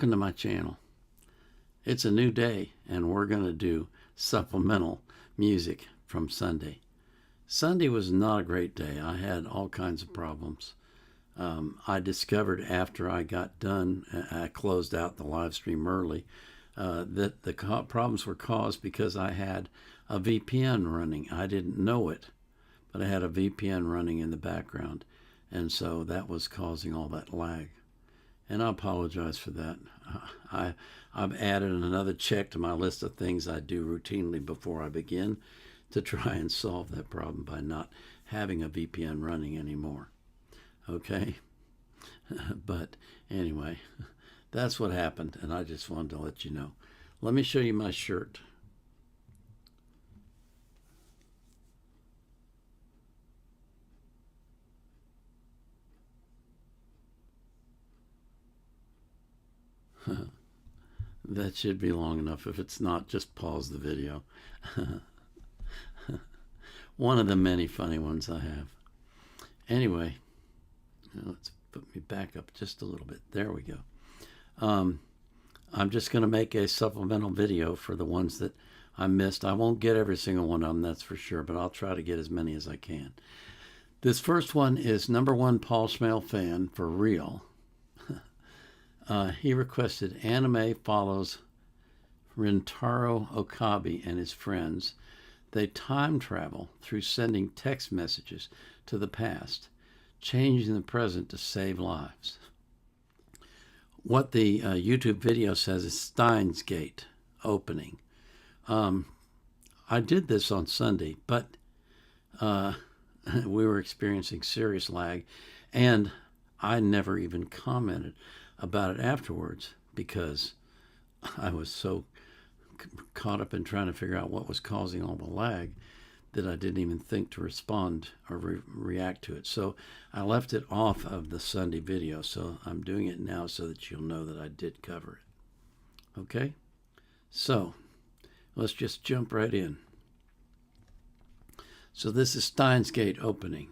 Welcome to my channel. It's a new day and we're going to do supplemental music from Sunday. Sunday was not a great day. I had all kinds of problems. I discovered after I got done, I closed out the live stream early, that the problems were caused because I had a VPN running. I didn't know it, but I had a VPN running in the background, and so that was causing all that lag. And I apologize for that. I've added another check to my list of things I do routinely before I begin to try and solve that problem by not having a VPN running anymore. Okay? But anyway, that's what happened, and I just wanted to let you know. Let me show you my shirt. That should be long enough. If it's not, just pause the video. One of the many funny ones I have. Anyway, let's put me back up just a little bit. There we go. I'm just going to make a supplemental video for the ones that I missed. I won't get every single one of them, that's for sure, but I'll try to get as many as I can. This first one is #1 Paul Schmale fan for real. He requested anime follows Rintaro Okabe and his friends. They time travel through sending text messages to the past, changing the present to save lives. What the YouTube video says is Steins Gate opening. I did this on Sunday, but we were experiencing serious lag, and I never even commented about it afterwards because I was so caught up in trying to figure out what was causing all the lag that I didn't even think to respond or react to it. So I left it off of the Sunday video, so I'm doing it now so that you'll know that I did cover it. Okay? So let's just jump right in. So this is Steins Gate opening.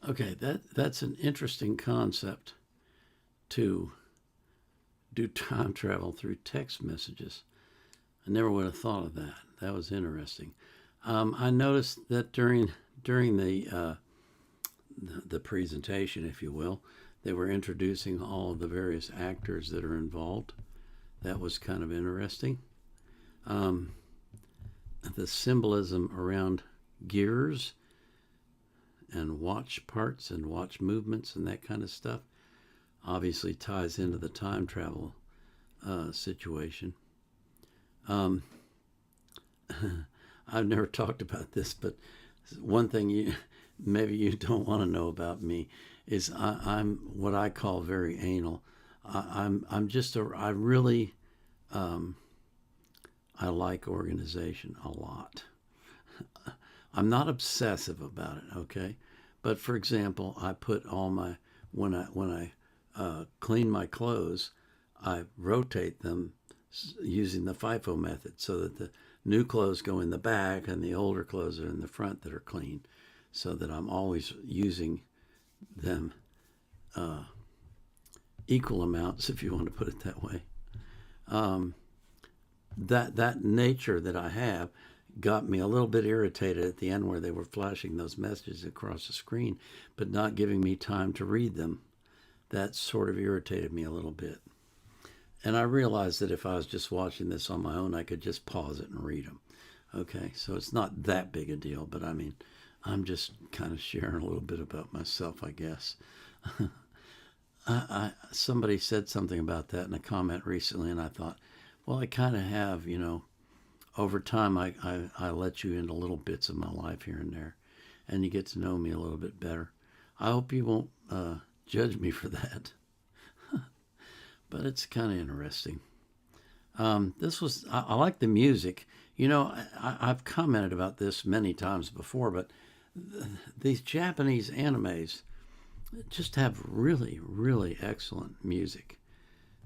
Okay, that's an interesting concept to do time travel through text messages. I never would have thought of that. That was interesting. I noticed that during the presentation, if you will, they were introducing all of the various actors that are involved. That was kind of interesting. Um, the symbolism around gears and watch parts and watch movements and that kind of stuff obviously ties into the time travel situation. Um, I've never talked about this, but one thing maybe you don't want to know about me is I'm what I call very anal. I'm just I really I like organization a lot. I'm not obsessive about it, okay? But for example, I put all my when I clean my clothes, I rotate them using the FIFO method so that the new clothes go in the back and the older clothes are in the front that are clean, so that I'm always using them equal amounts, if you want to put it that way. Um, that nature that I have got me a little bit irritated at the end where they were flashing those messages across the screen, but not giving me time to read them. That sort of irritated me a little bit. And I realized that if I was just watching this on my own, I could just pause it and read them. Okay, so it's not that big a deal, but I mean, I'm just kind of sharing a little bit about myself, I guess. Somebody said something about that in a comment recently, and I thought, well, I kind of have, over time, I let you into little bits of my life here and there, and you get to know me a little bit better. I hope you won't judge me for that, but it's kind of interesting. I like the music. I've commented about this many times before, but these Japanese animes just have really, really excellent music.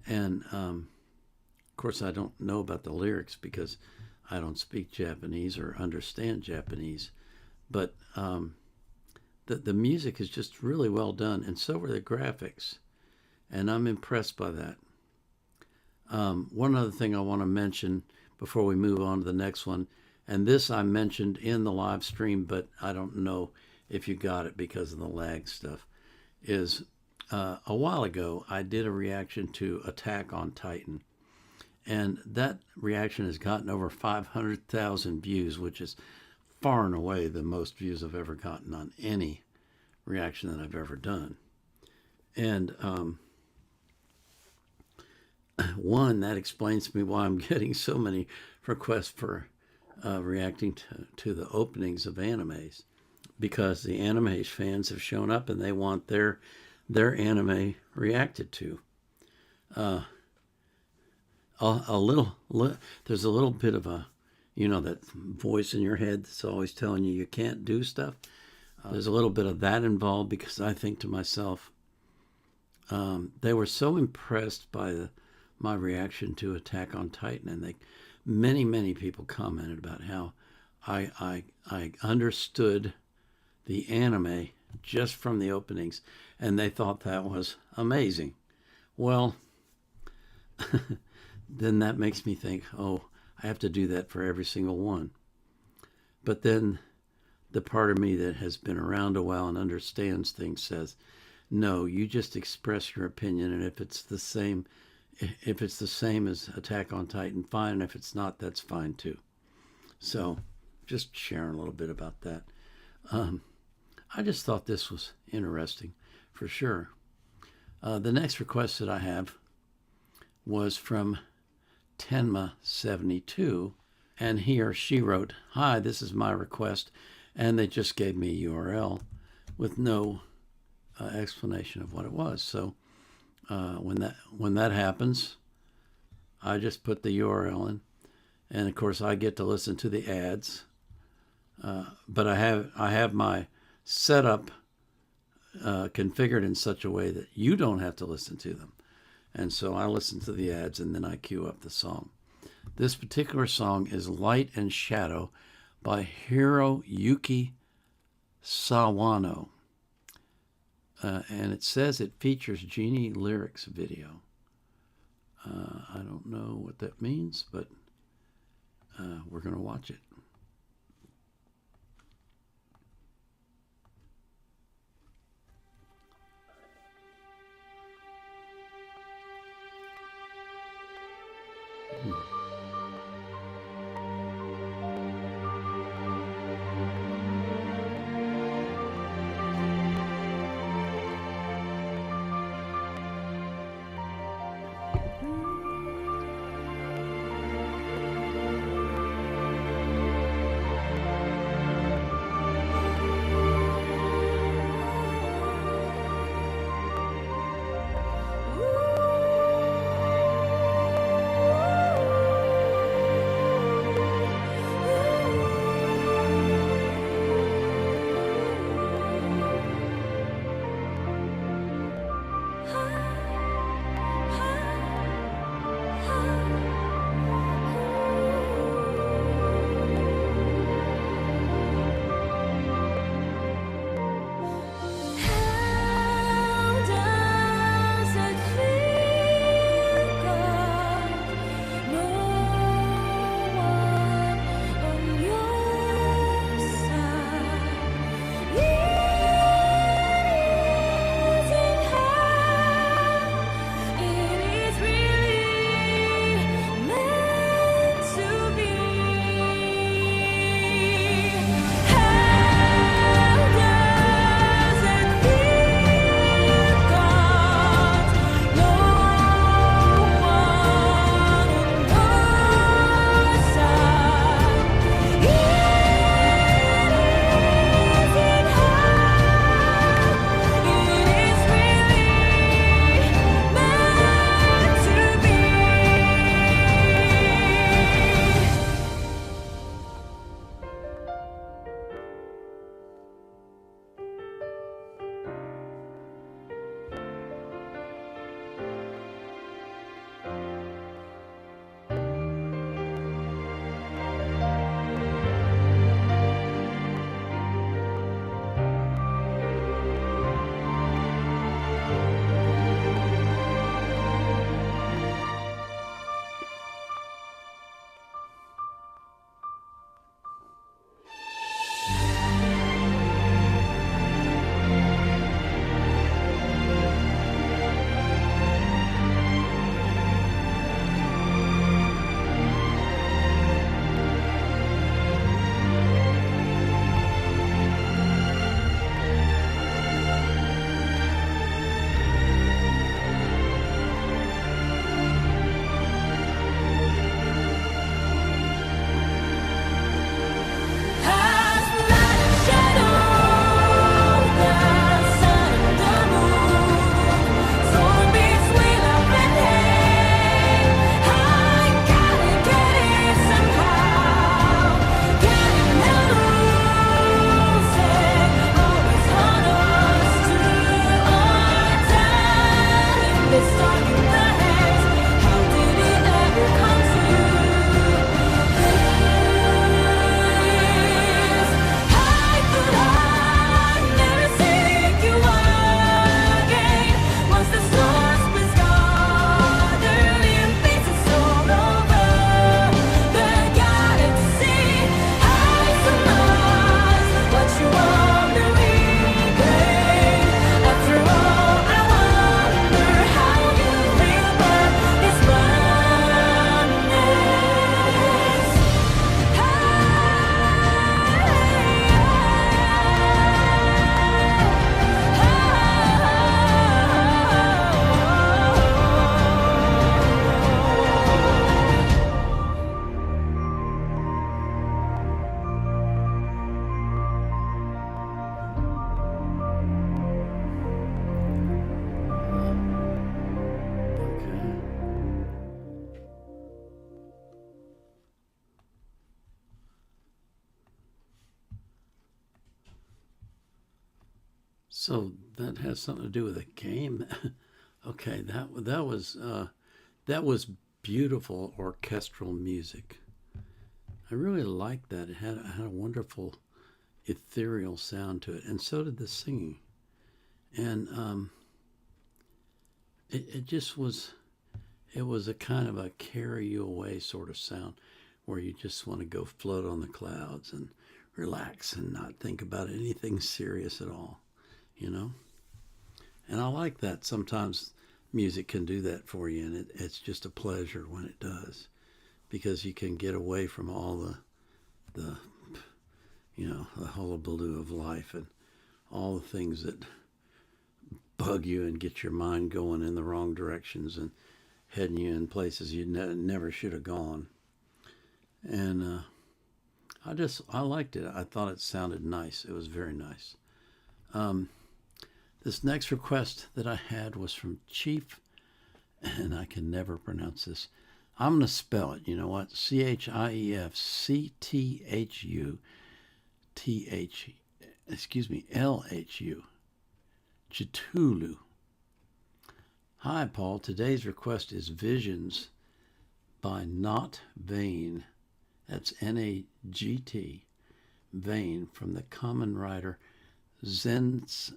And of course, I don't know about the lyrics because I don't speak Japanese or understand Japanese. But the music is just really well done, and so are the graphics. And I'm impressed by that. One other thing I want to mention before we move on to the next one, and this I mentioned in the live stream, but I don't know if you got it because of the lag stuff, is a while ago I did a reaction to Attack on Titan. And that reaction has gotten over 500,000 views, which is far and away the most views I've ever gotten on any reaction that I've ever done. And one, that explains to me why I'm getting so many requests for reacting to the openings of animes, because the anime fans have shown up and they want their anime reacted to. There's a little bit of that voice in your head that's always telling you can't do stuff. There's a little bit of that involved, because I think to myself, they were so impressed by my reaction to Attack on Titan, and many people commented about how I understood the anime just from the openings, and they thought that was amazing. Well, then that makes me think, oh, I have to do that for every single one. But then the part of me that has been around a while and understands things says, no, you just express your opinion, and if it's the same as Attack on Titan, fine, and if it's not, that's fine too. So just sharing a little bit about that. I just thought this was interesting for sure. The next request that I have was from Tenma72, and he or she wrote, "Hi, this is my request," and they just gave me a URL with no explanation of what it was. So when that happens, I just put the URL in, and of course I get to listen to the ads. But I have my setup configured in such a way that you don't have to listen to them. And so I listen to the ads and then I queue up the song. This particular song is Light and Shadow by Hiroyuki Sawano. and it says it features Genie lyrics video. I don't know what that means, but we're going to watch it. So that has something to do with a game. Okay, that was beautiful orchestral music. I really liked that. It had a wonderful ethereal sound to it, and so did the singing. And it just was, it was a kind of a carry you away sort of sound where you just want to go float on the clouds and relax and not think about anything serious at all, you know? And I like that. Sometimes music can do that for you, and it's just a pleasure when it does, because you can get away from all the the hullabaloo of life and all the things that bug you and get your mind going in the wrong directions and heading you in places you never should have gone. And I liked it. I thought it sounded nice. It was very nice. This next request that I had was from Chief, and I can never pronounce this. I'm going to spell it. You know what? CHIEFCTHULHU. Chitulu. Hi, Paul. Today's request is Visions by Not Vain. That's N-A-G-T. Vain, from the Kamen Rider Zertz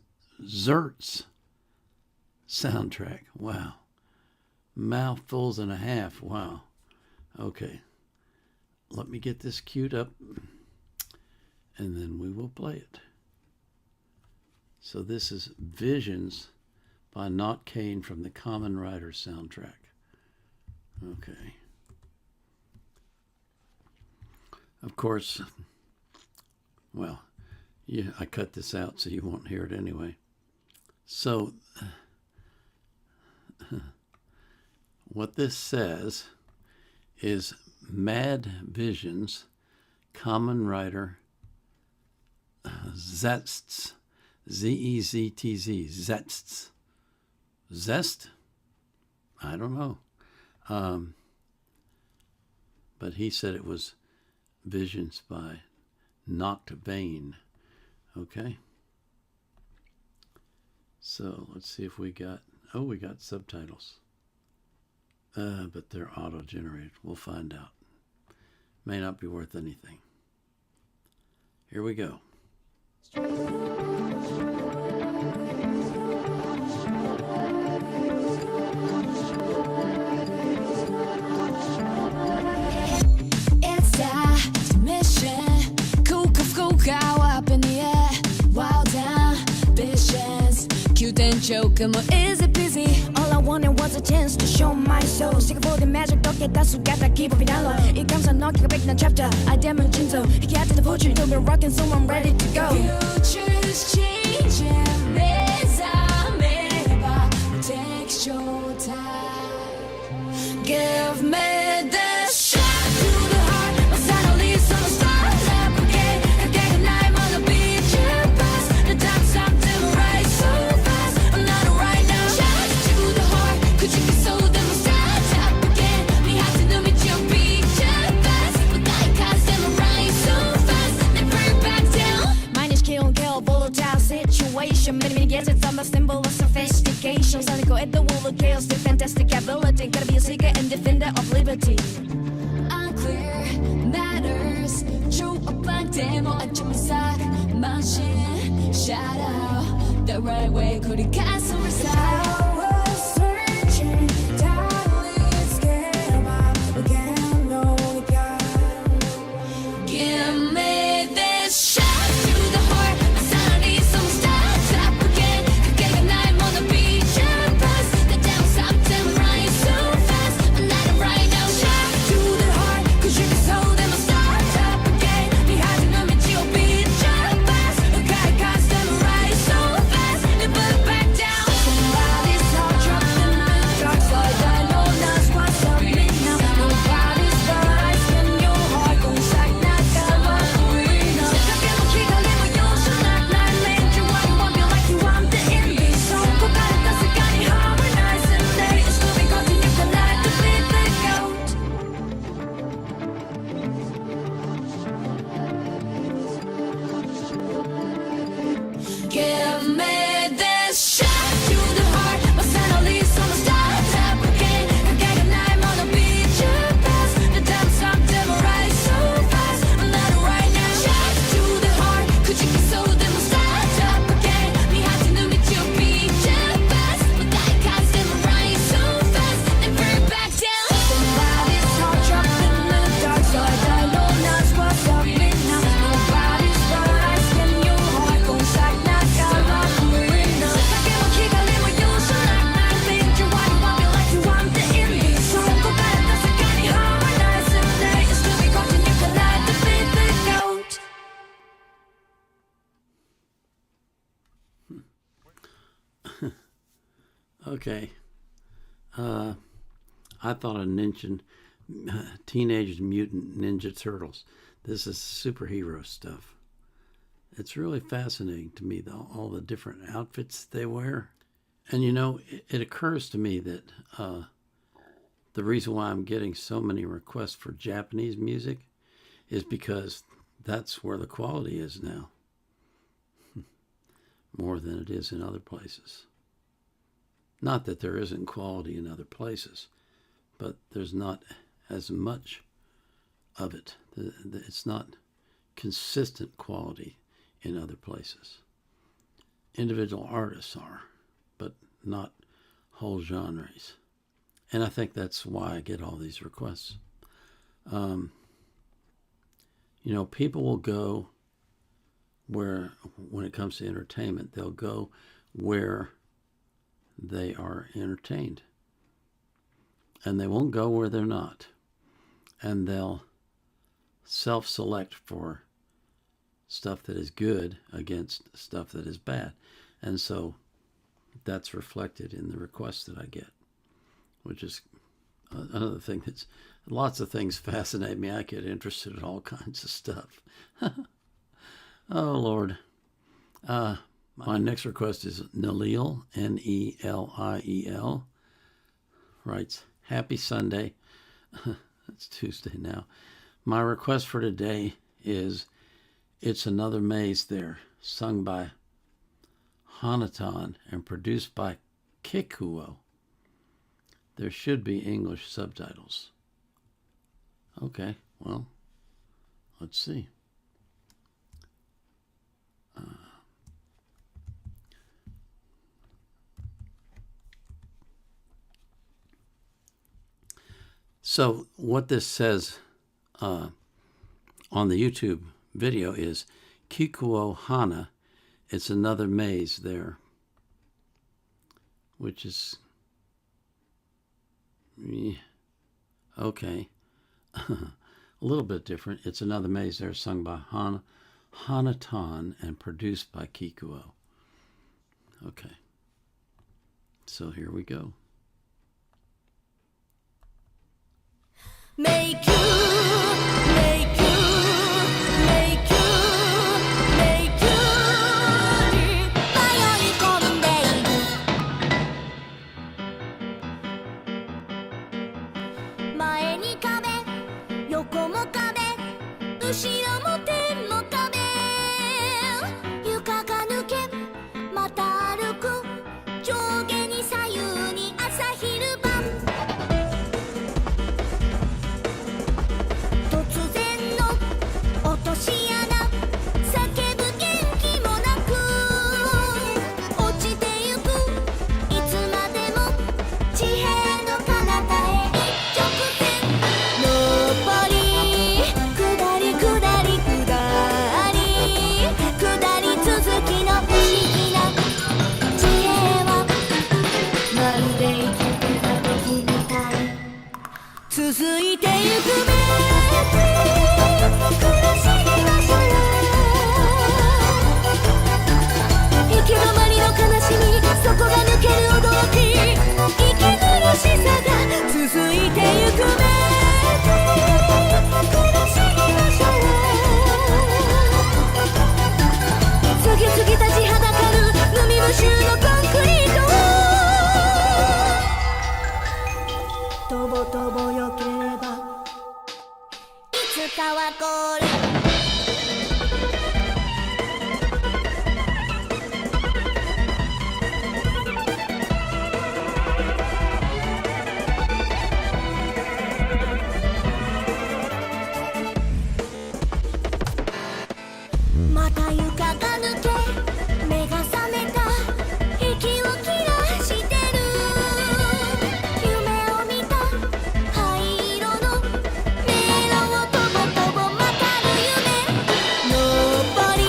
soundtrack. Wow. Mouthfuls and a half. Wow. Okay. Let me get this queued up, and then we will play it. So this is Visions by Not Kane from the Kamen Rider soundtrack. Okay. Of course, well, yeah, I cut this out so you won't hear it anyway. So, what this says is Mad Visions, Kamen Rider Zetz, Z-E-Z-T-Z, Zetz. Zest? I don't know. But he said it was Visions by Not Vain. Okay. So let's see if we got subtitles. But they're auto-generated. We'll find out. May not be worth anything. Here we go. Joke, is it busy? All I wanted was a chance to show my soul. Sick of all the magic, don't get that sugar, keep it down low. It comes a knock, a big chapter. I damage into. He got to the fortune, to be rocking, so I'm ready to go. Future's changing, takes your time. Give me the shot to the heart. But suddenly, some stars up again. I get a knife on the beach, and pass. The time stopped to rise so fast. I'm not right now. Shot to the heart. Could you be so them stars up again? Me have to do me your beach, and pass. But I can't stand rise so fast. Then bring back down. Mine is kill, volatile situation. Many gadgets, I'm a symbol of sophistication. Cynical at the wall of chaos, the fantastic ability. Gotta be a seeker and defender of liberty. Unclear matters. True or black demo, I jump inside. Machine, shadow. The right way, could it cast some reside? I was searching, darling, scared about again, no God. Give me this shot to the heart. Sanity, some stars up again. Could get a knife on the beach and pass. The down stopped and rise so fast. I'm not right now. Shot to the heart. Cause you can show them a start up again. Behind the number, your beach and pass. Okay, cast them rise so fast. They put back down. Okay. I thought of Teenage Mutant Ninja Turtles. This is superhero stuff. It's really fascinating to me, though, all the different outfits they wear. And it occurs to me that the reason why I'm getting so many requests for Japanese music is because that's where the quality is now, more than it is in other places. Not that there isn't quality in other places, but there's not as much of it. It's not consistent quality in other places. Individual artists are, but not whole genres. And I think that's why I get all these requests. People will go where, when it comes to entertainment, they'll go where they are entertained. And they won't go where they're not. And they'll self-select for stuff that is good against stuff that is bad. And so that's reflected in the requests that I get, which is another thing that's, lots of things fascinate me. I get interested in all kinds of stuff. Oh, Lord. My next request is Neliel, Neliel, writes, Happy Sunday. It's Tuesday now. My request for today is It's Another Maze There, sung by Hanaton and produced by Kikuo. There should be English subtitles. Okay, well, let's see. So what this says on the YouTube video is Kikuo Hana, It's Another Maze There, which is, okay, a little bit different. It's Another Maze There, sung by Hanaton and produced by Kikuo. Okay, so here we go. Make you, make you, make you, make you 迷い込んでいる前に壁横も壁後ろも天も壁床が抜けまた歩く上下に左右に朝昼晩突然の落とし穴叫ぶ元気もなく落ちてゆくいつまでも地平の彼方へ一直線上り下り下り下り下り続きの不思議な地平はまるで生きてた時みたい続いてゆく目苦しみましょう行き止まりの悲しみそこが抜ける驚き息苦しさが続いてゆく目苦しみましょう次々立ちはだかる飲み無臭のコンクリートとぼとぼよければいつかはこれまた床が抜け目が覚めた息を切らしてる夢を見た灰色の迷路をとぼとぼまたる夢上り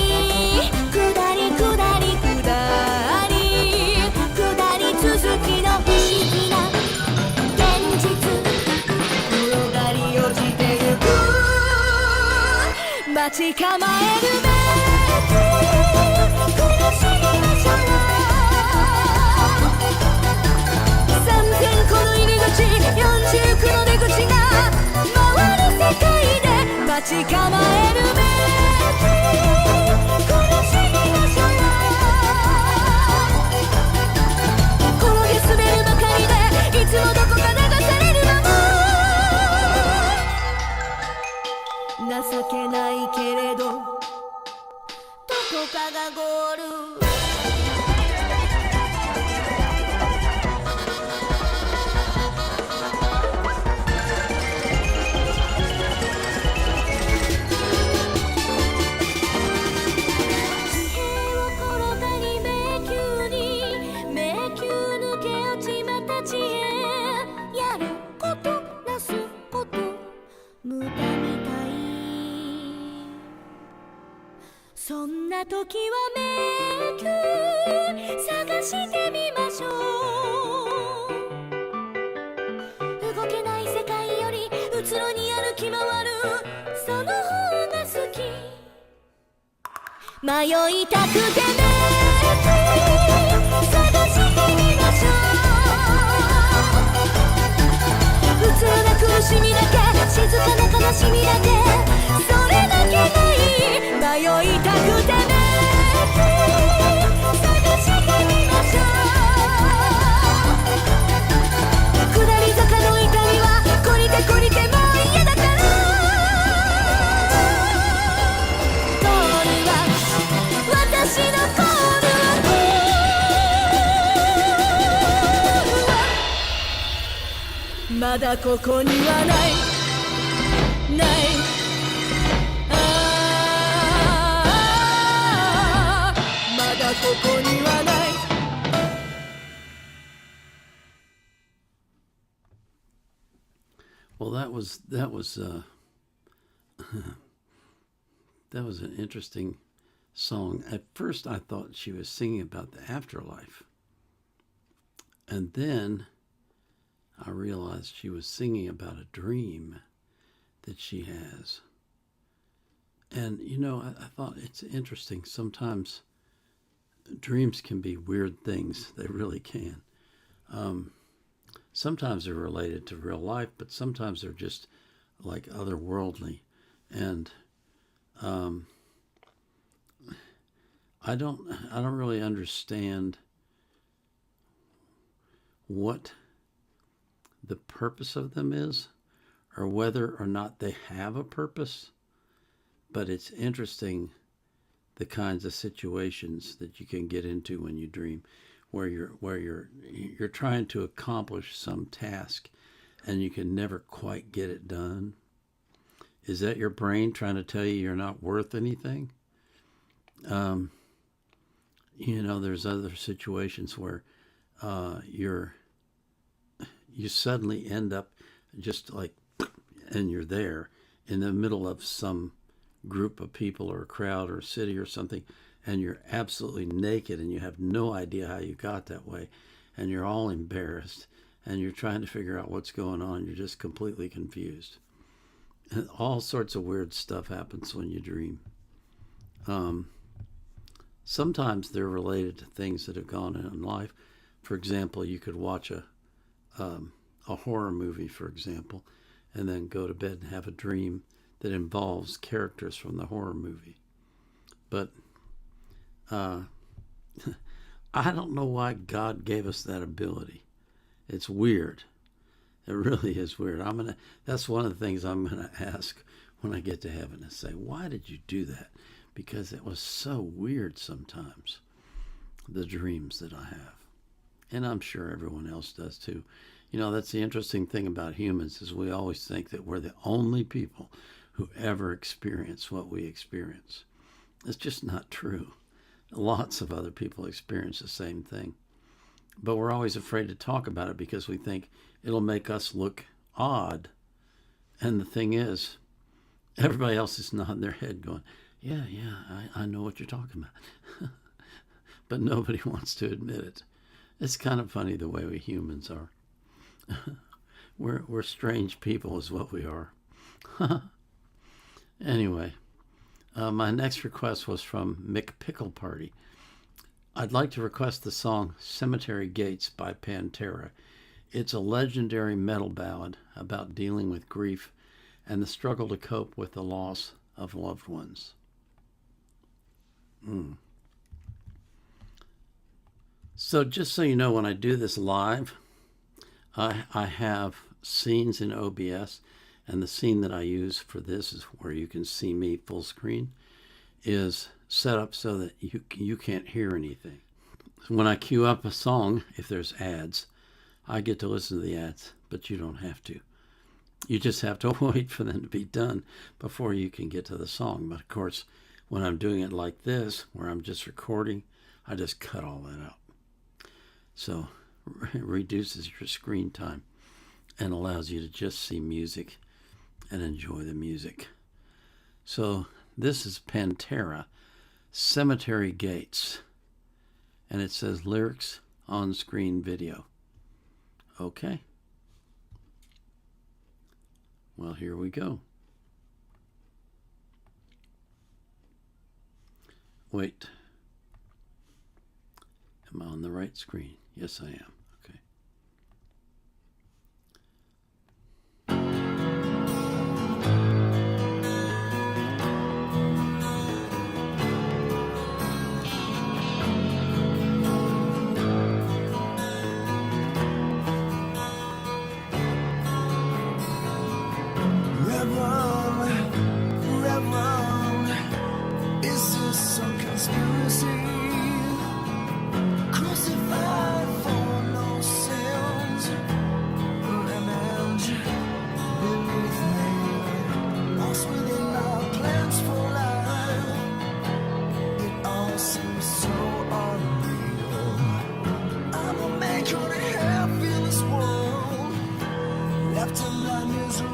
下り下り下り下り続きの不思議な現実転がり落ちてゆく待ち構えるべ苦しみましょう情けないけれどどこかがゴールそんな時は迷宮探してみましょう動けない世界よりうつろに歩き回るその方が好き迷いたくて迷宮探してみましょう普通な苦しみだけ静かな悲しみだけそれだけがいい迷いたくてね探してみましょう下り坂の痛みは懲りて懲りてもう嫌だからゴールは私のゴールはまだここにはないここにはない Well, that was that was an interesting song. At first, I thought she was singing about the afterlife, and then I realized she was singing about a dream that she has. And you know, I thought it's interesting. Sometimes dreams can be weird things. They really can. Sometimes they're related to real life, but sometimes they're just like otherworldly. And I don't really understand what the purpose of them is, or whether or not they have a purpose. But it's interesting the kinds of situations that you can get into when you dream, where you're trying to accomplish some task and you can never quite get it done. Is that your brain trying to tell you you're not worth anything? You know, there's other situations where you suddenly end up just like, and you're there in the middle of some group of people or a crowd or a city or something, and you're absolutely naked and you have no idea how you got that way, and you're all embarrassed and you're trying to figure out what's going on. You're just completely confused. And all sorts of weird stuff happens when you dream. Sometimes they're related to things that have gone on in life. For example, you could watch a horror movie, for example, and then go to bed and have a dream that involves characters from the horror movie. But I don't know why God gave us that ability. It's weird. It really is weird. That's one of the things I'm gonna ask when I get to heaven, and say, why did you do that? Because it was so weird sometimes, the dreams that I have. And I'm sure everyone else does too. You know, that's the interesting thing about humans, is we always think that we're the only people who ever experience what we experience. It's just not true. Lots of other people experience the same thing. But we're always afraid to talk about it because we think it'll make us look odd. And the thing is, everybody else is nodding their head going, yeah, I know what you're talking about. But nobody wants to admit it. It's kind of funny the way we humans are. We're strange people is what we are. Anyway, my next request was from Mick Pickle Party. I'd like to request the song Cemetery Gates by Pantera. It's a legendary metal ballad about dealing with grief and the struggle to cope with the loss of loved ones. So just so you know, when I do this live, I have scenes in OBS, And the scene that I use for this is where you can see me full screen, is set up so that you can't hear anything. When I queue up a song, if there's ads, I get to listen to the ads, but you don't have to. You just have to wait for them to be done before you can get to the song. But of course, when I'm doing it like this, where I'm just recording, I just cut all that out. So it reduces your screen time and allows you to just see music and enjoy the music. So this is Pantera, Cemetery Gates, and it says lyrics on screen video. Okay. Well, here we go. Wait. Am I on the right screen? Yes, I am. Okay. Reverend, is this some conspiracy? Crucified for no sins, an image beneath me, lost within our plans for life. It all seems so unreal. I'm a man couldn't have feel this world, left in my misery.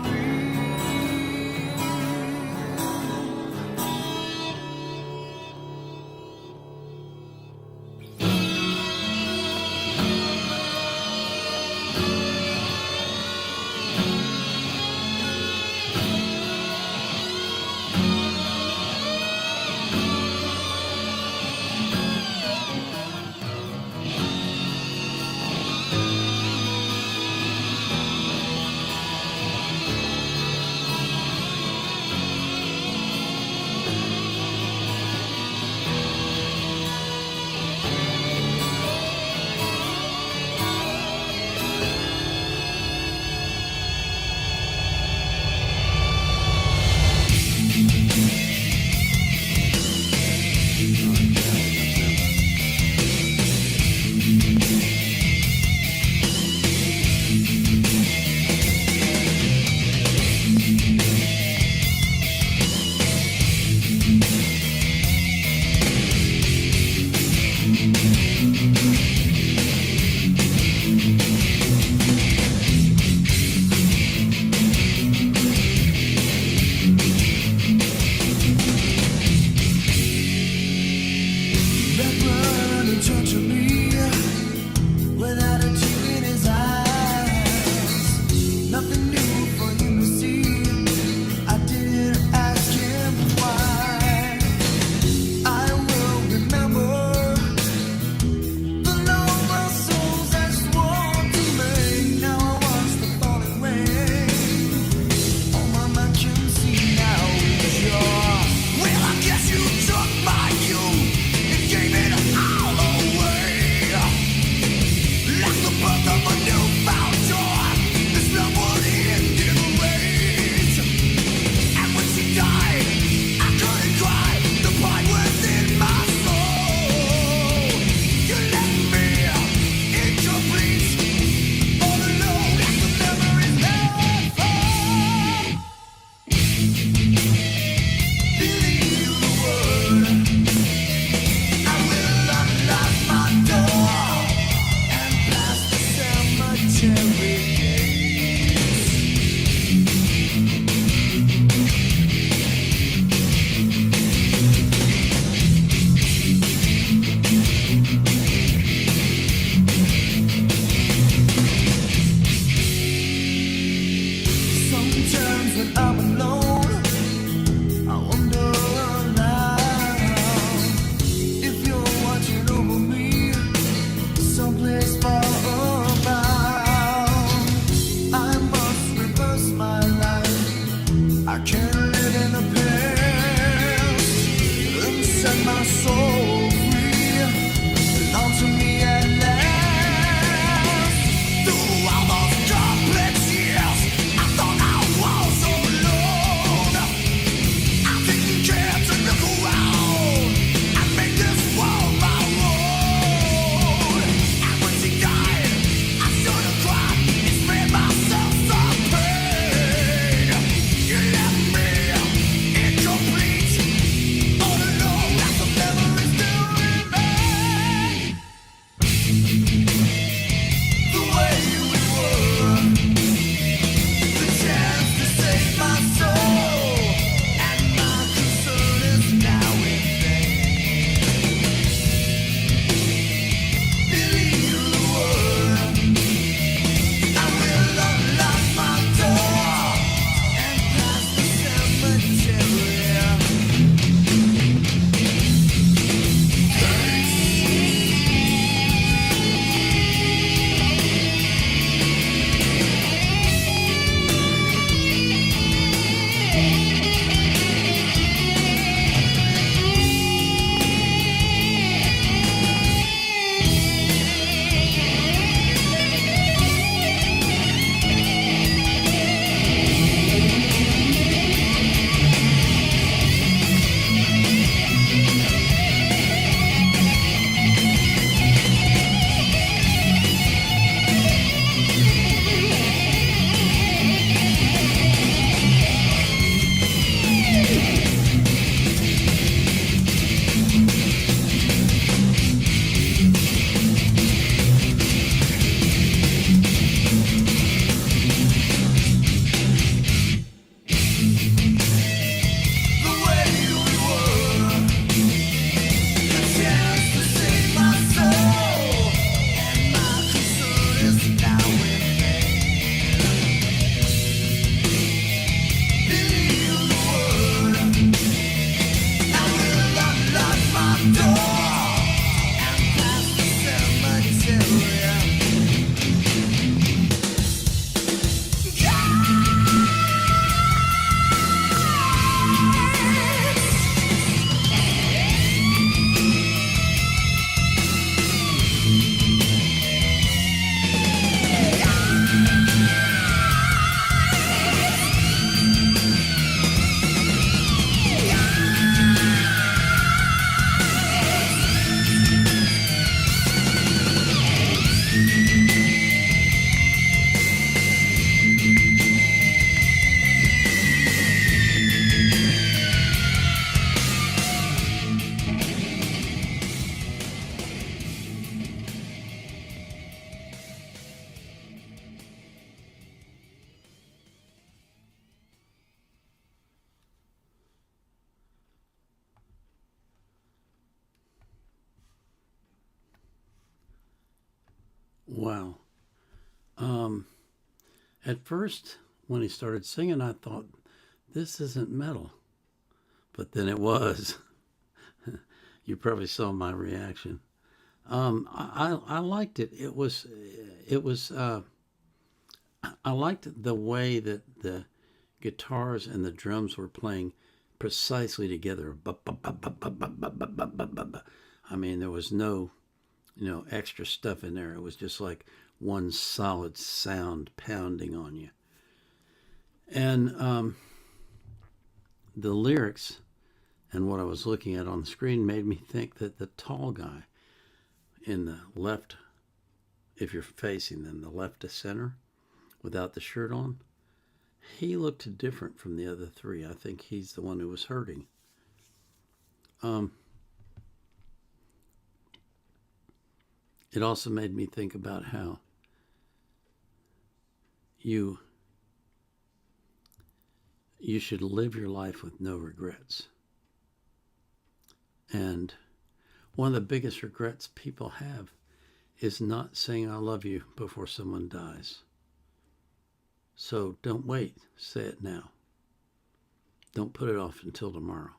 Through all those complex years, I thought I was Wow. Um, at first, when he started singing, I thought, this isn't metal. But then it was. You probably saw my reaction. I liked it. I liked the way that the guitars and the drums were playing precisely together. I mean, there was no, extra stuff in there. It was just like one solid sound pounding on you. And the lyrics and what I was looking at on the screen made me think that the tall guy in the left, if you're facing them, the left to center, without the shirt on, he looked different from the other three. I think he's the one who was hurting. It also made me think about how you should live your life with no regrets. And one of the biggest regrets people have is not saying I love you before someone dies. So don't wait. Say it now. Don't put it off until tomorrow.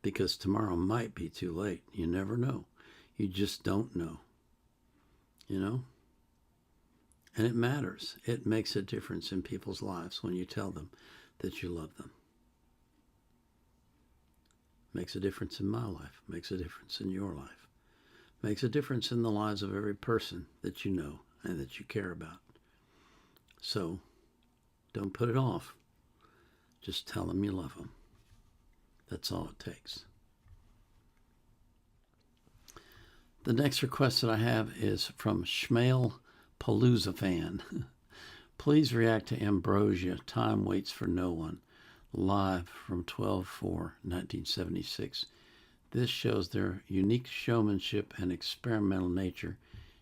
Because tomorrow might be too late. You never know. You just don't know. And it matters. It makes a difference in people's lives when you tell them that you love them. Makes a difference in my life. Makes a difference in your life. Makes a difference in the lives of every person that you know and that you care about. So, don't put it off. Just tell them you love them. That's all it takes. The next request that I have is from Shmail Palooza fan. Please react to Ambrosia, Time Waits for No One, live from 12/4/1976. This shows their unique showmanship and experimental nature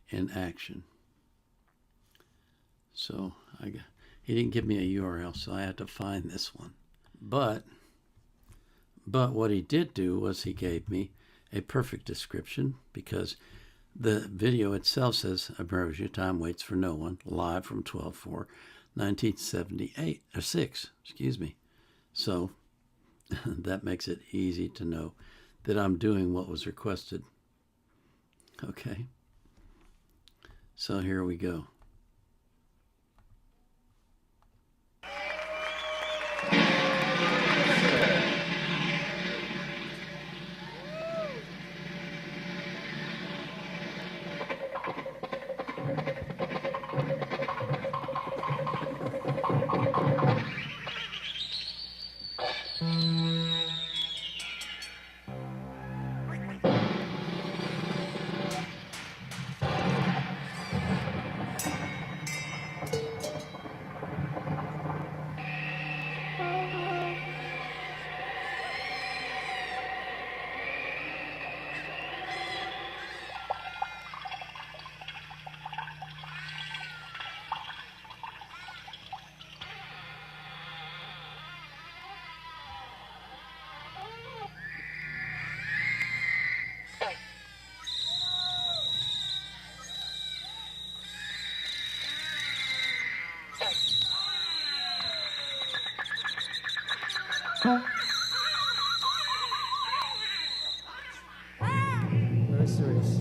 in action. So he didn't give me a URL, so I had to find this one. But what he did do was he gave me a perfect description, because the video itself says Ambrosia, Time Waits for No One, live from 12/4/1978 or 6. So that makes it easy to know that I'm doing what was requested. Okay. So here we go. Very serious.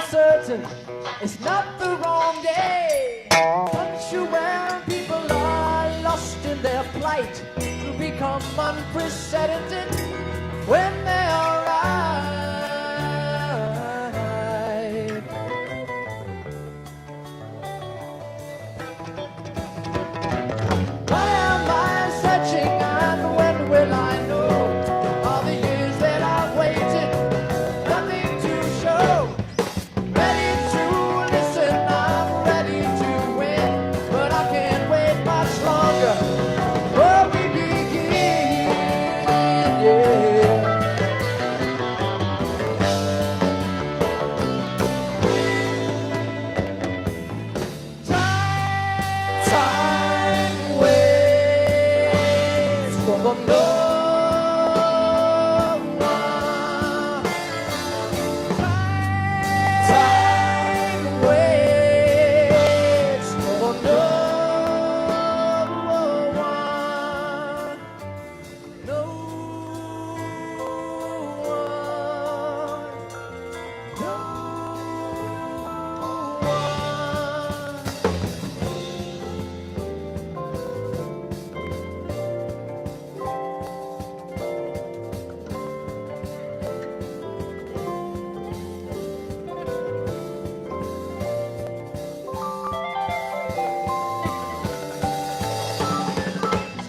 certain it's not the wrong day. Aren't you where people are lost in their plight to become unprecedented when they are right? Why am I searching and when will I know? All the years that I've waited, nothing to show. Ready to listen, I'm ready to win, but I can't wait much longer. Oh, we begin, yeah. Time waits for no one. Time waits for no one. No one. No one.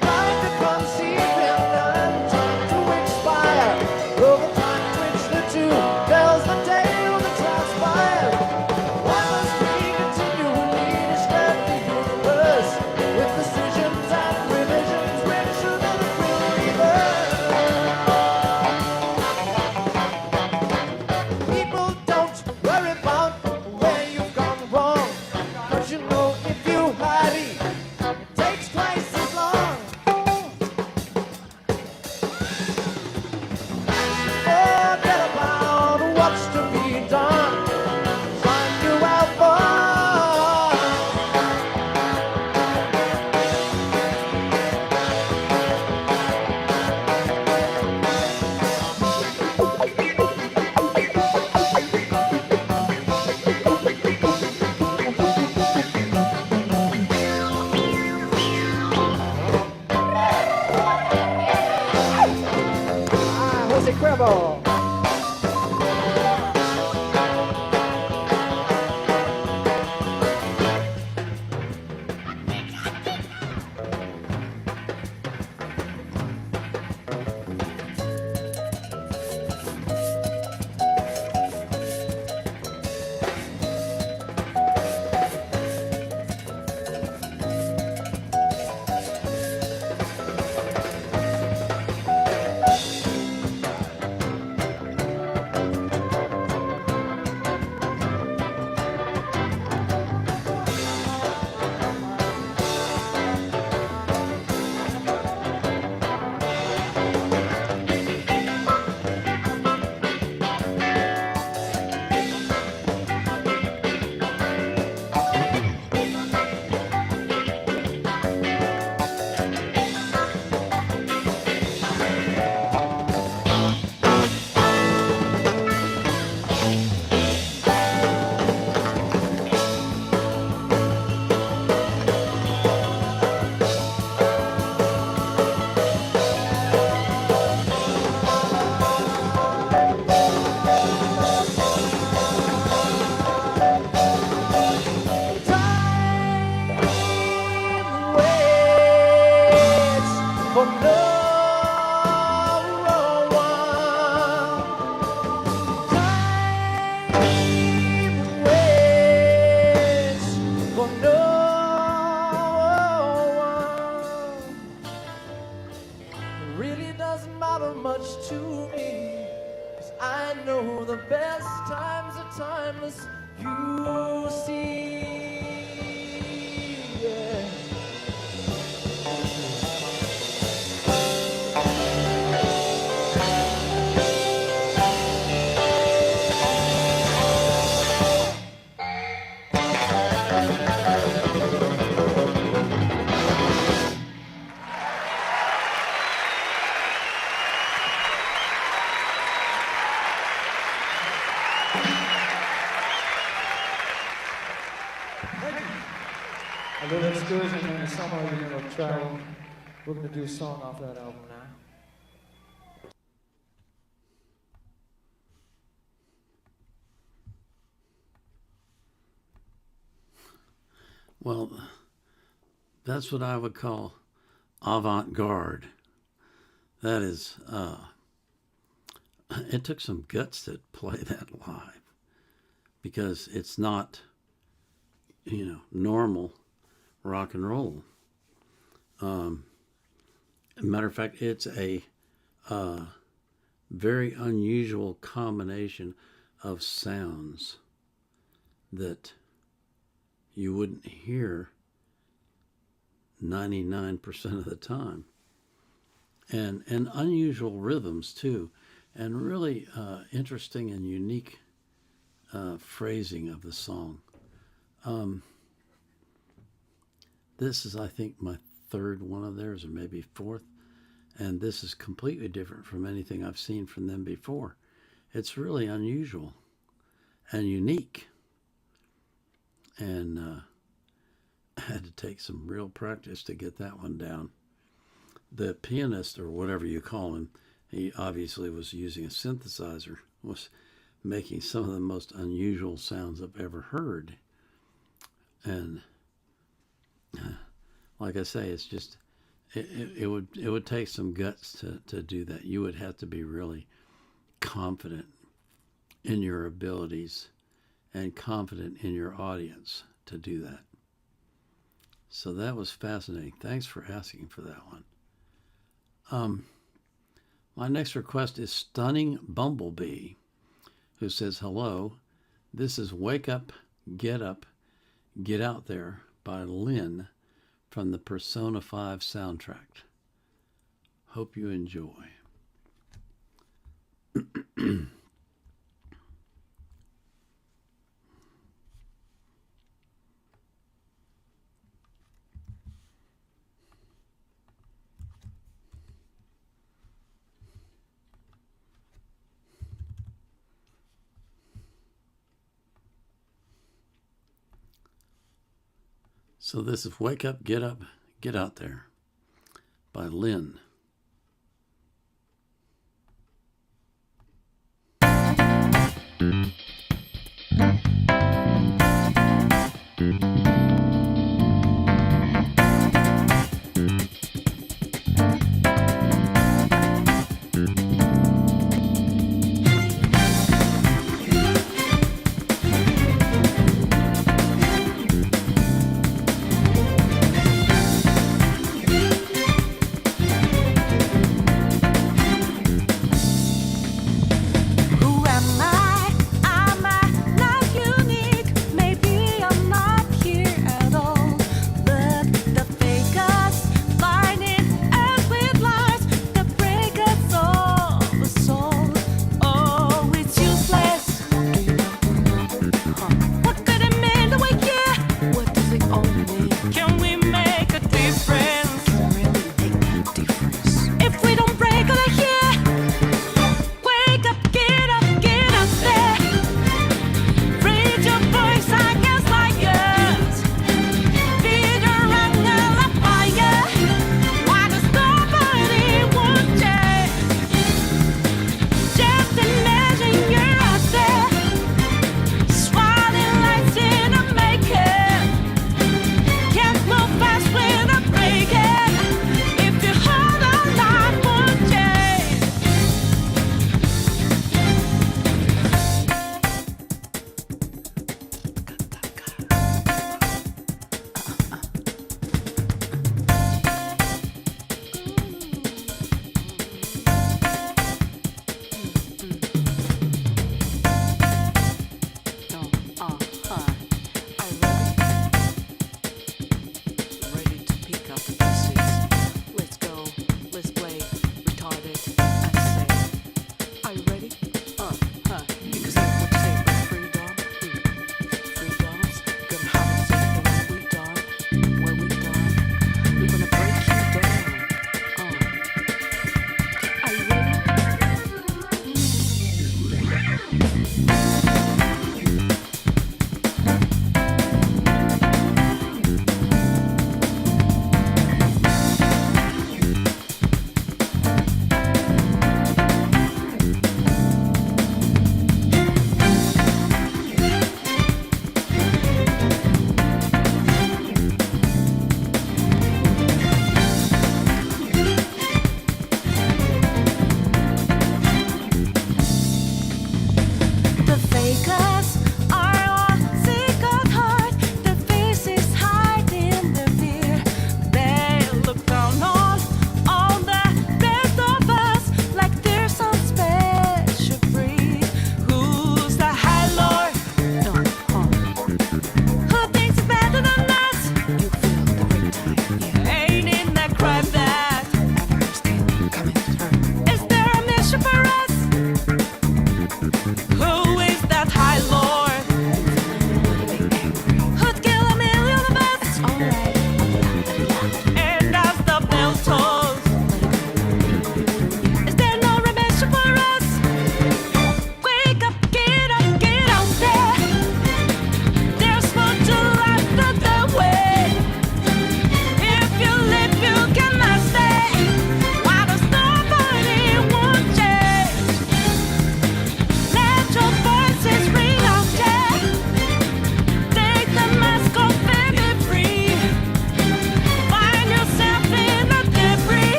Time to conceive and time to expire. Over time twitch the two tells the tale that transpired. Why must we continually disturb the universe with decisions and revisions richer than a quill reverse? People don't worry about where you've gone wrong, 'cause you know if you hurry, it takes twice as long. Forget about what's to be done. Find you out far. Jose Cuervo. Time waits for no one. Time waits for no one. It really doesn't matter much to me, 'cause I know the best times are timeless. You see, yeah. Little Excursion in the Summer of Your Travel. We're going to do a song off that album now. Well, that's what I would call avant-garde. That is, it took some guts to play that live because it's not, normal rock and roll. Matter of fact, it's a very unusual combination of sounds that you wouldn't hear 99% of the time. And unusual rhythms too, and really interesting and unique phrasing of the song. This is, I think, my third one of theirs, or maybe fourth, and this is completely different from anything I've seen from them before. It's really unusual and unique, and I had to take some real practice to get that one down. The pianist, or whatever you call him, he obviously was using a synthesizer, was making some of the most unusual sounds I've ever heard. And like I say, it's just, it would take some guts to do that. You would have to be really confident in your abilities and confident in your audience to do that. So that was fascinating. Thanks for asking for that one. My next request is Stunning Bumblebee, who says, hello, this is Wake Up, Get Out There by Lynn from the Persona 5 soundtrack. Hope you enjoy. So this is Wake Up, Get Out There by Lynn. Who am I? Am I not unique? Maybe I'm not here at all. But the fakers lining us with lies that break us all the soul. Oh, it's useless. What could it mean to wake you? What does it all mean? Can we make a difference? If we don't break out of here. Wake up, get out there. Raise your voice against liars. Feed your anger like fire. Why does nobody want change? Just imagine you're out there. Swirling lights in a making. Can't move fast without breaking. If you hold on, life won't change. Ready to pick up the pieces. Let's go, let's play retarded, I say. Are you ready? Because that's what you say for freedom. Freedoms, gonna have it the way we done, where we done. We're gonna break you down. Are you ready?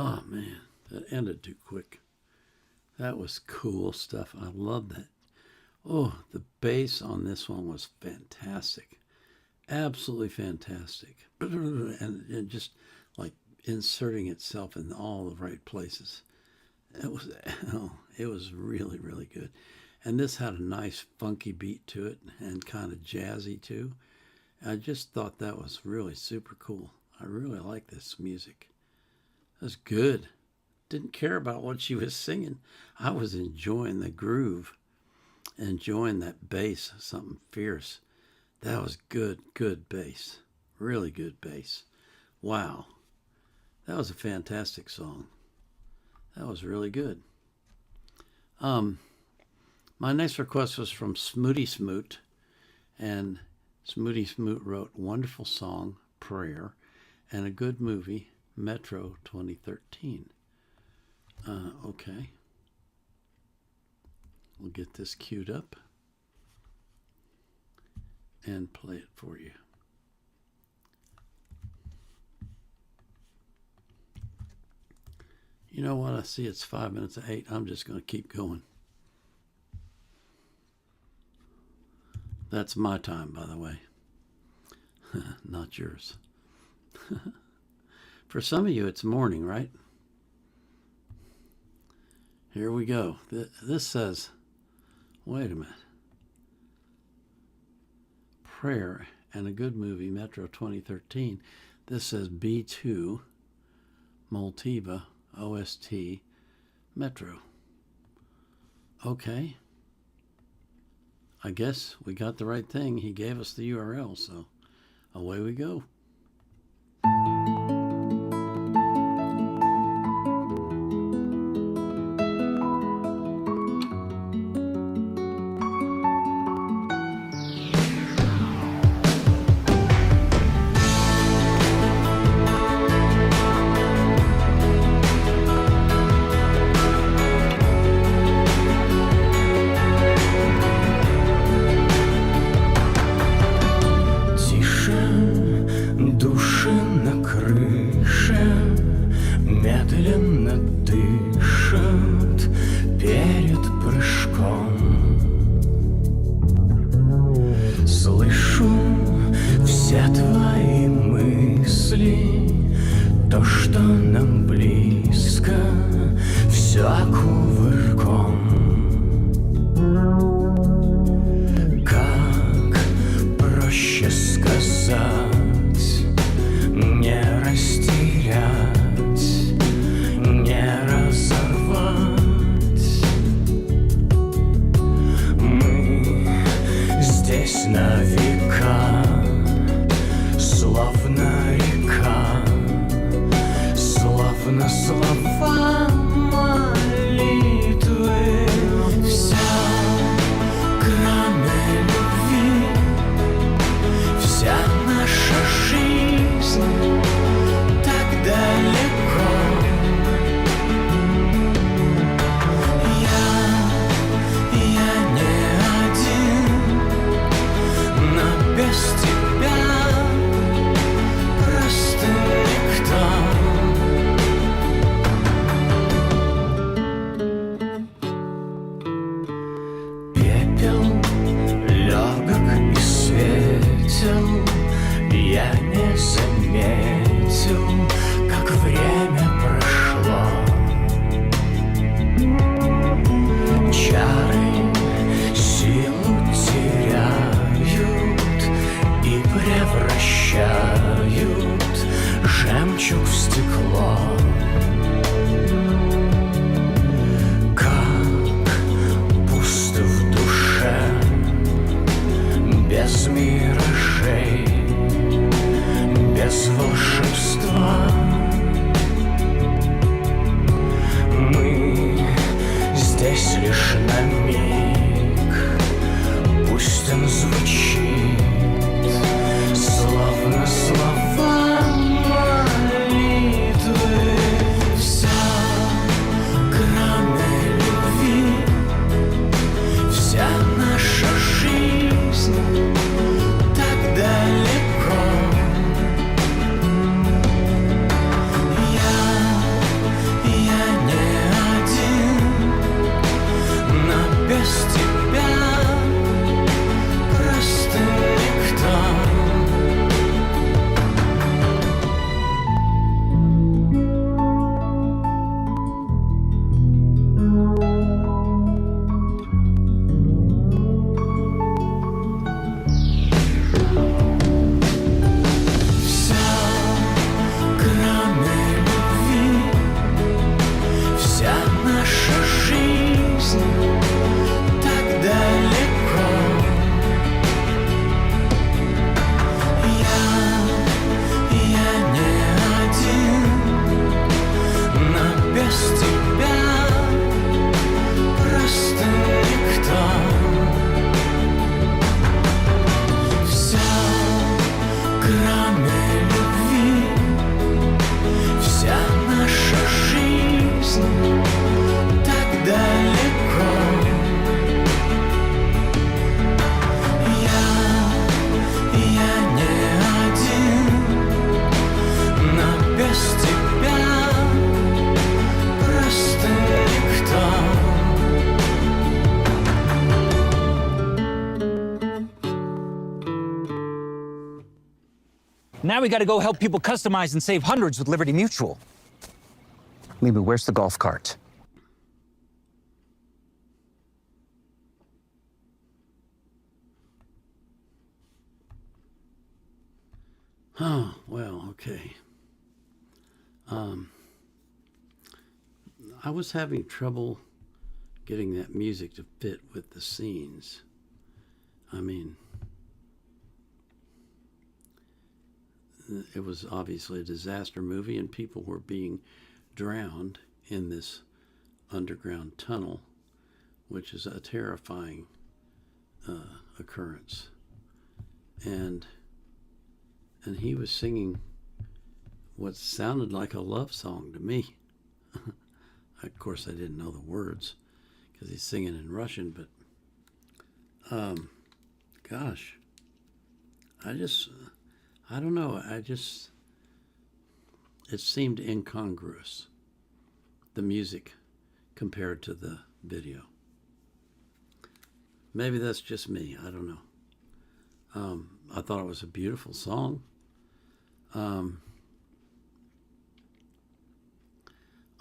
Oh man, that ended too quick. That was cool stuff. I love that. Oh, the bass on this one was fantastic. Absolutely fantastic. And just like inserting itself in all the right places. It was really, really good. And this had a nice funky beat to it and kind of jazzy too. I just thought that was really super cool. I really like this music. It was good. Didn't care about what she was singing. I was enjoying the groove, enjoying that bass, something fierce. That was good bass. Really good bass. Wow. That was a fantastic song. That was really good. My next request was from Smooty Smoot, and Smooty Smoot wrote wonderful song, Prayer, and a good movie, Metro 2013. Okay. We'll get this queued up and play it for you. You know what? I see it's 5 minutes to 8. I'm just going to keep going. That's my time, by the way. Not yours. For some of you, it's morning, right? Here we go. This says, wait a minute. Prayer and a good movie, Metro 2013. This says B2, Multiva, OST, Metro. Okay. I guess we got the right thing. He gave us the URL, so away we go. Медленно дышит перед прыжком. Слышу все твои мысли, то, что нам близко, все кувырком. Как проще сказать, не растерять, не разорвать. Мы здесь на века, словно река, словно слова молитвы. Now we gotta go help people customize and save hundreds with Liberty Mutual. Maybe where's the golf cart? Oh, well, okay. I was having trouble getting that music to fit with the scenes. I mean, it was obviously a disaster movie, and people were being drowned in this underground tunnel, which is a terrifying occurrence. And he was singing what sounded like a love song to me. Of course, I didn't know the words because he's singing in Russian, but gosh, I don't know. It seemed incongruous, the music compared to the video. Maybe that's just me. I don't know. I thought it was a beautiful song.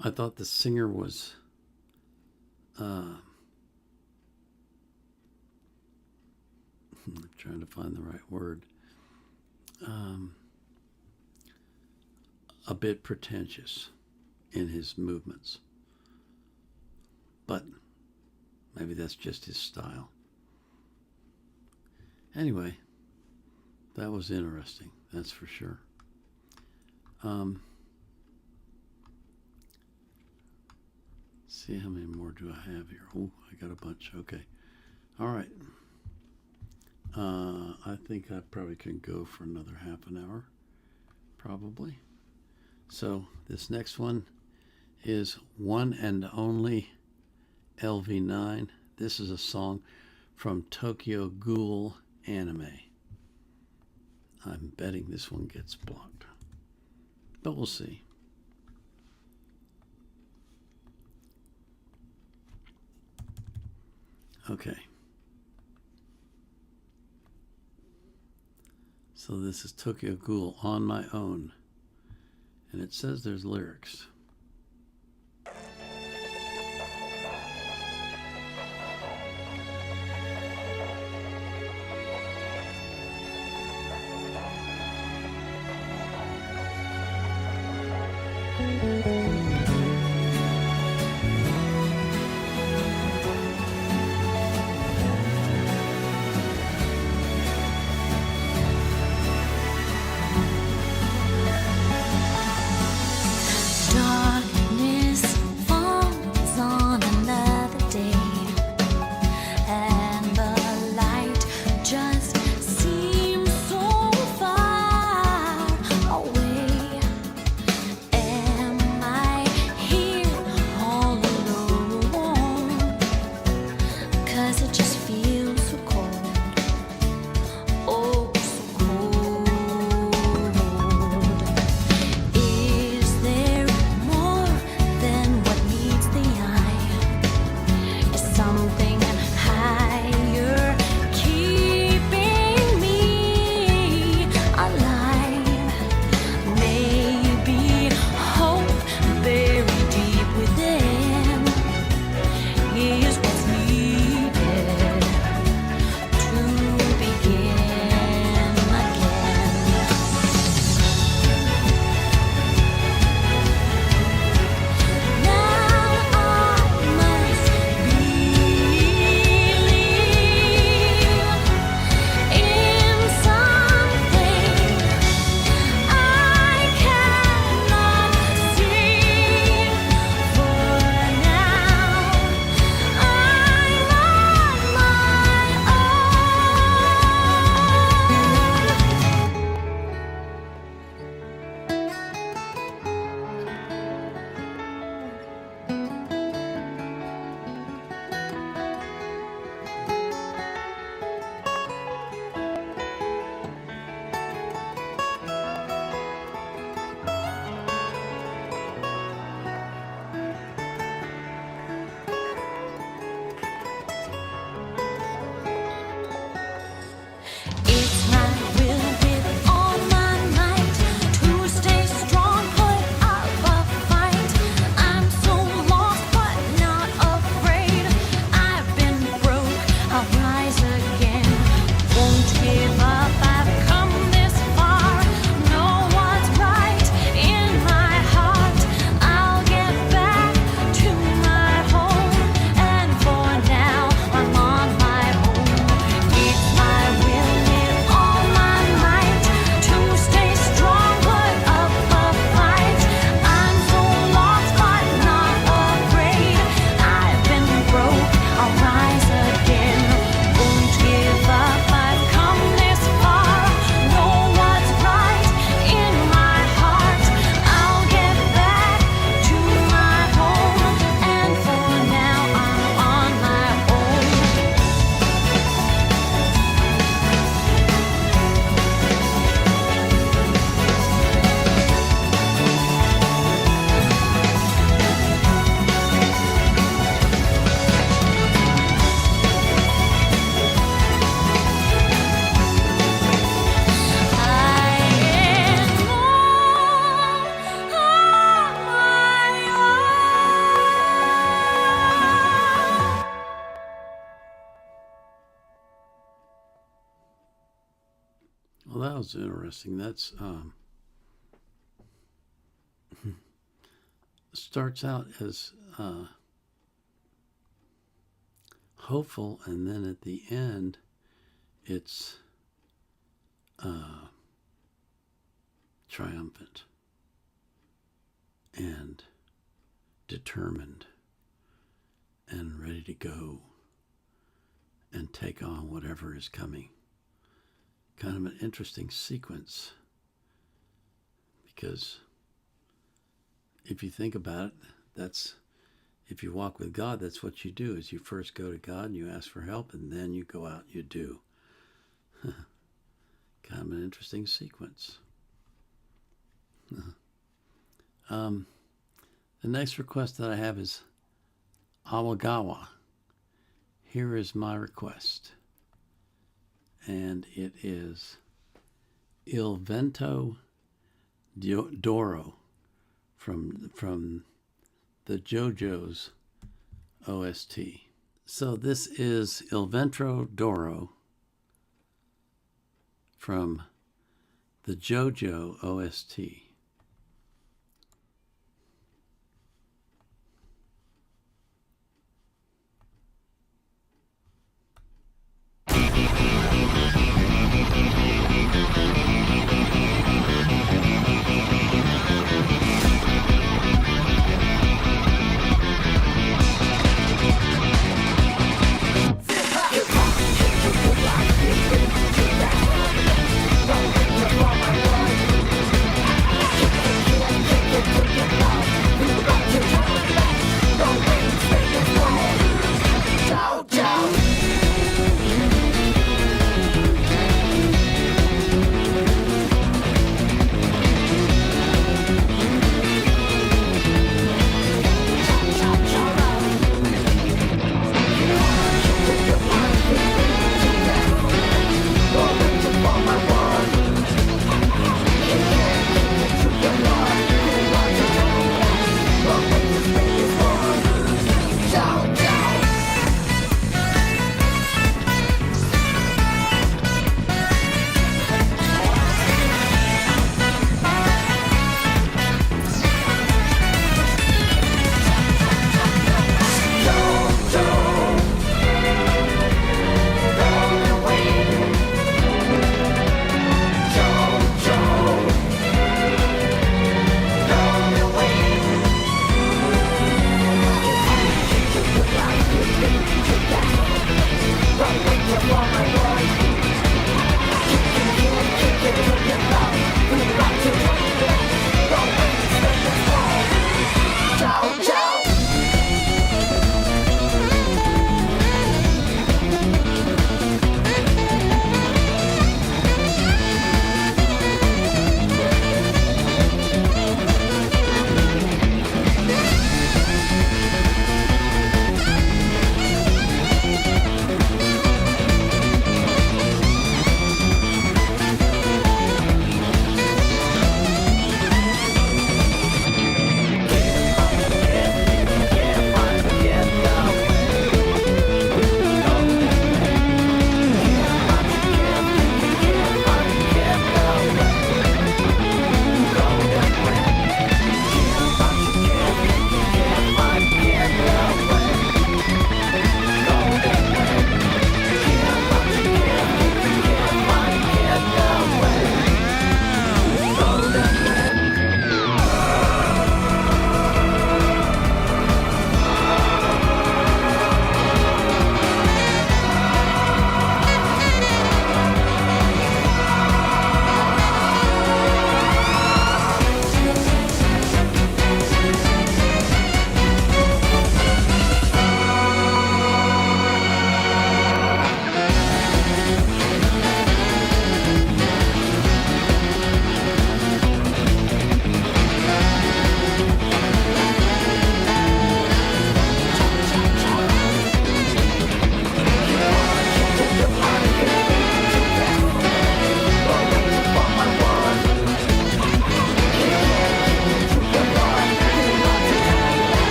I thought the singer was I'm trying to find the right word. A bit pretentious in his movements. But maybe that's just his style. Anyway, that was interesting, that's for sure. See how many more do I have here? Oh, I got a bunch. Okay. All right. I think I probably can go for another half an hour, probably. So this next one is One and Only LV9. This is a song from Tokyo Ghoul Anime. I'm betting this one gets blocked, but we'll see. Okay. So this is Tokyo Ghoul, On My Own. And it says there's lyrics. Dark Well, that was interesting. That's starts out as hopeful, and then at the end, it's triumphant and determined and ready to go and take on whatever is coming. Kind of an interesting sequence, because if you think about it, that's, if you walk with God, that's what you do, is you first go to God and you ask for help, and then you go out and you do. Kind of an interesting sequence. The next request that I have is Awagawa. Here is my request. And it is Il Vento d'Oro from the JoJo's OST. So this is Il Vento d'Oro from the JoJo OST. Hip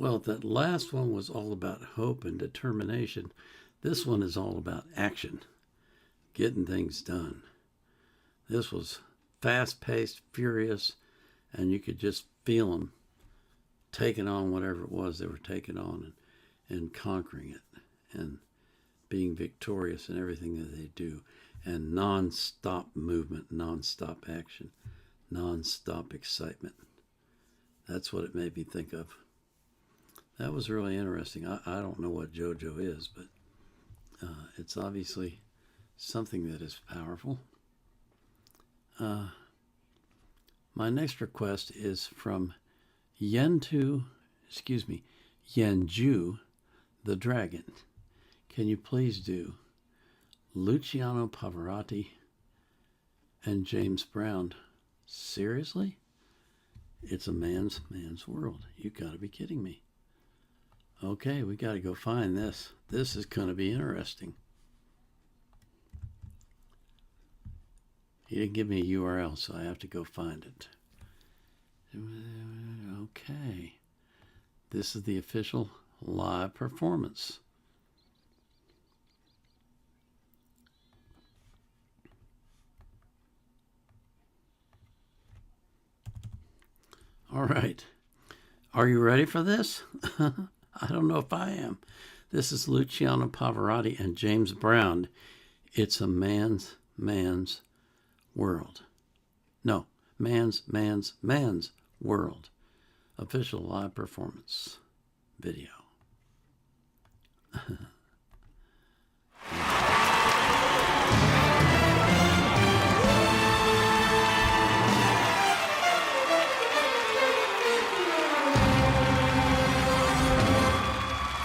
Well, that last one was all about hope and determination. This one is all about action, getting things done. This was fast-paced, furious, and you could just feel them taking on whatever it was they were taking on and conquering it and being victorious in everything that they do. And non-stop movement, non-stop action, non-stop excitement. That's what it made me think of. That was really interesting. I don't know what JoJo is, but it's obviously something that is powerful. My next request is from Yenju the Dragon. Can you please do Luciano Pavarotti and James Brown? Seriously? It's a man's world. You gotta be kidding me. Okay, we gotta go find this. This is gonna be interesting. He didn't give me a URL, so I have to go find it. Okay. This is the official live performance. All right. Are you ready for this? I don't know if I am. This is Luciano Pavarotti and James Brown. It's a man's world. No, man's world. Official live performance video.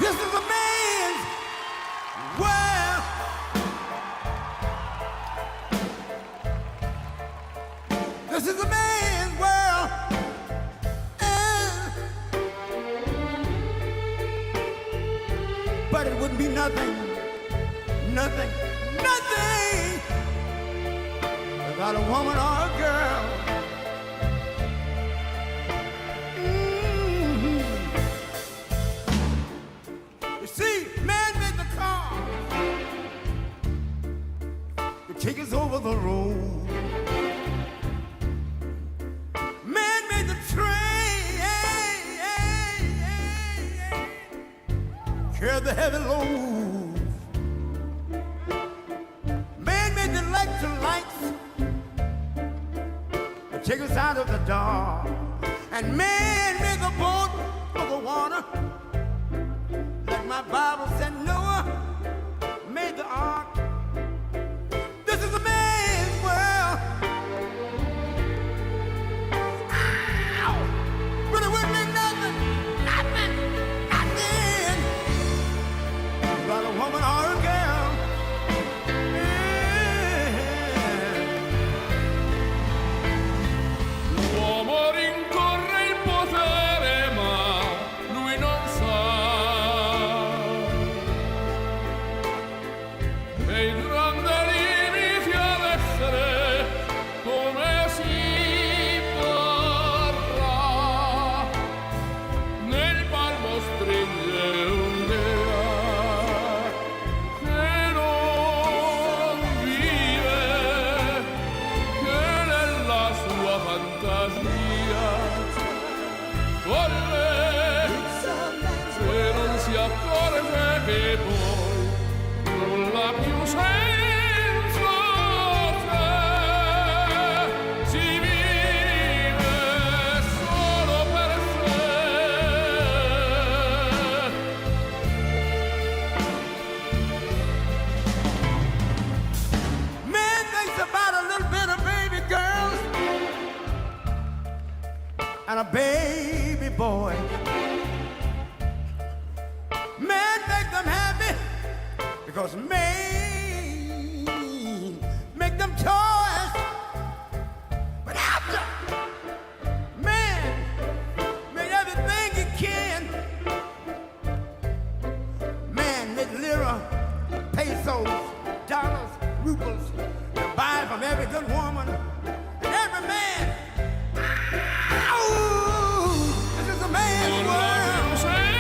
This is a man's world. This is a man's world. But it wouldn't be nothing without a woman or a girl. You see, man made the car to take us over the road. Man made the train, carry the heavy load. Man made the electric lights to take us out of the dark. And man made the boat for the water. Like my Bible said, Noah made the ark. This is a man's world. Ow! But it wouldn't be nothing about a woman or a girl. L'uomo rincorre il potere, ma lui non sa che il grande limite ad essere come si vorrà. Nel palmo stringe un'idea che non vive, che nella sua fantasia volle, se non si accorge che poi non ha più senso, se si vive solo per sé. Man thinks about a little bit of baby girls and a baby boy. Man make them happy because man make them toys. But after man made everything he can, man made lira, pesos, dollars, rubles to buy from every good woman and every man. Ow! This is a man's Non ha più world. senso.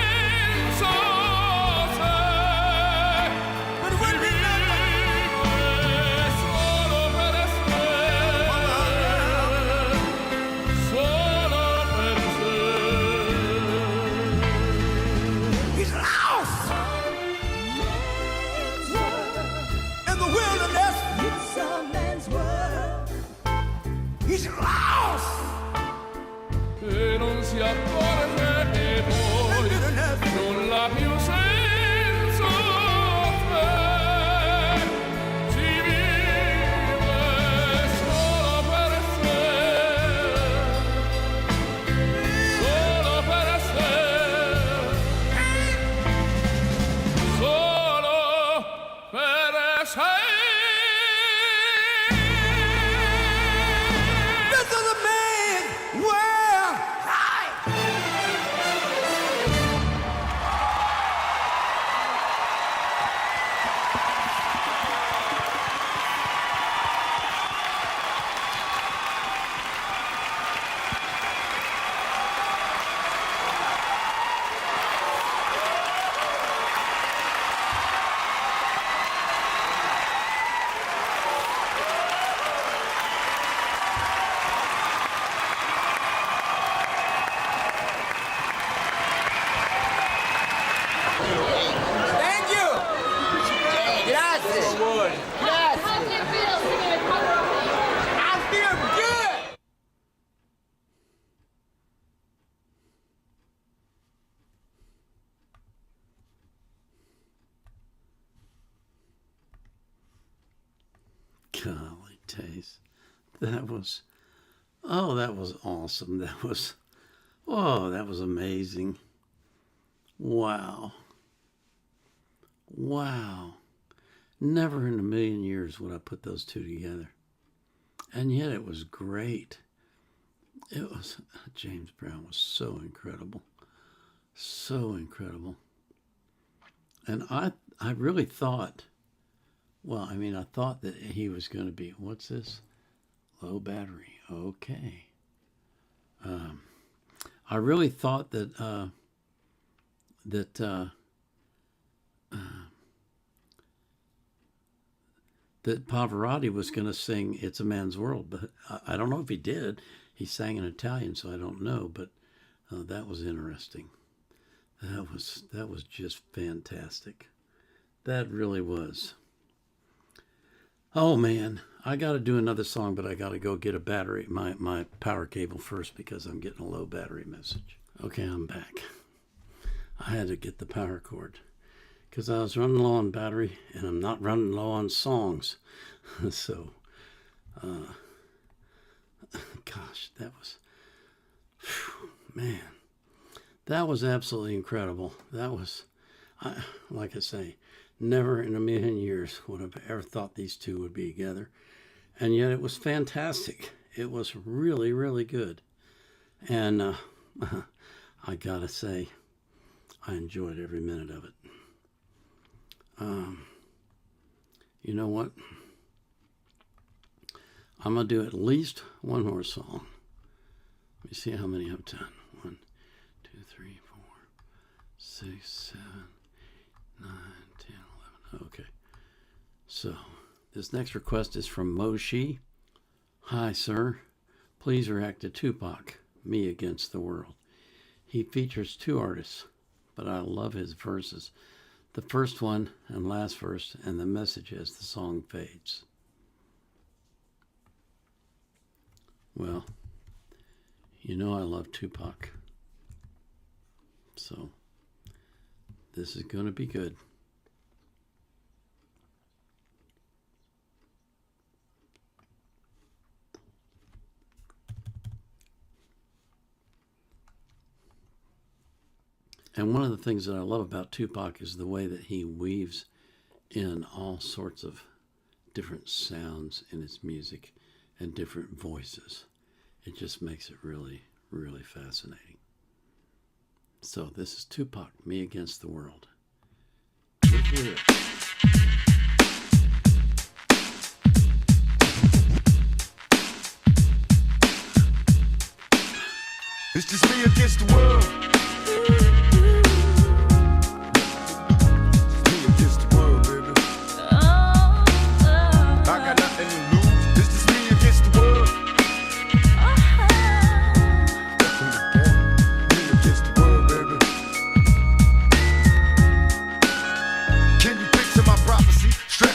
He's lost. E non si accorge che poi non l'ha più senso te. Ci vive solo per sé, solo per sé, solo per sé. This is a man's world. Thank you. Gracias. I feel good. Golly, Taze. That was awesome. That was amazing. Wow. Never in a million years would I put those two together. And yet it was great. James Brown was so incredible. So incredible. And I really thought, I thought that he was going to be, what's this? Low battery. Okay. I really thought that that Pavarotti was going to sing "It's a Man's World," but I don't know if he did. He sang in Italian, so I don't know. But that was interesting. That was just fantastic. That really was. Oh man, I got to do another song, but I got to go get a battery, my power cable first because I'm getting a low battery message. Okay, I'm back. I had to get the power cord because I was running low on battery and I'm not running low on songs. So, gosh, that was, man, that was absolutely incredible. That was, like I say, never in a million years would have ever thought these two would be together. And yet it was fantastic. It was really, really good. And I gotta say, I enjoyed every minute of it. You know what? I'm going to do at least one more song. Let me see how many I've done. 1, 2, 3, 4, 6, 7, 9, 10, 11. Okay. So, this next request is from Moshi. Hi, sir. Please react to Tupac, Me Against the World. He features two artists, but I love his verses. The first one and last verse, and the message as the song fades. Well, you know I love Tupac. So, this is going to be good. And one of the things that I love about Tupac is the way that he weaves in all sorts of different sounds in his music and different voices. It just makes it really, really fascinating. So this is Tupac, Me Against the World. Let's hear it. It's just me against the world.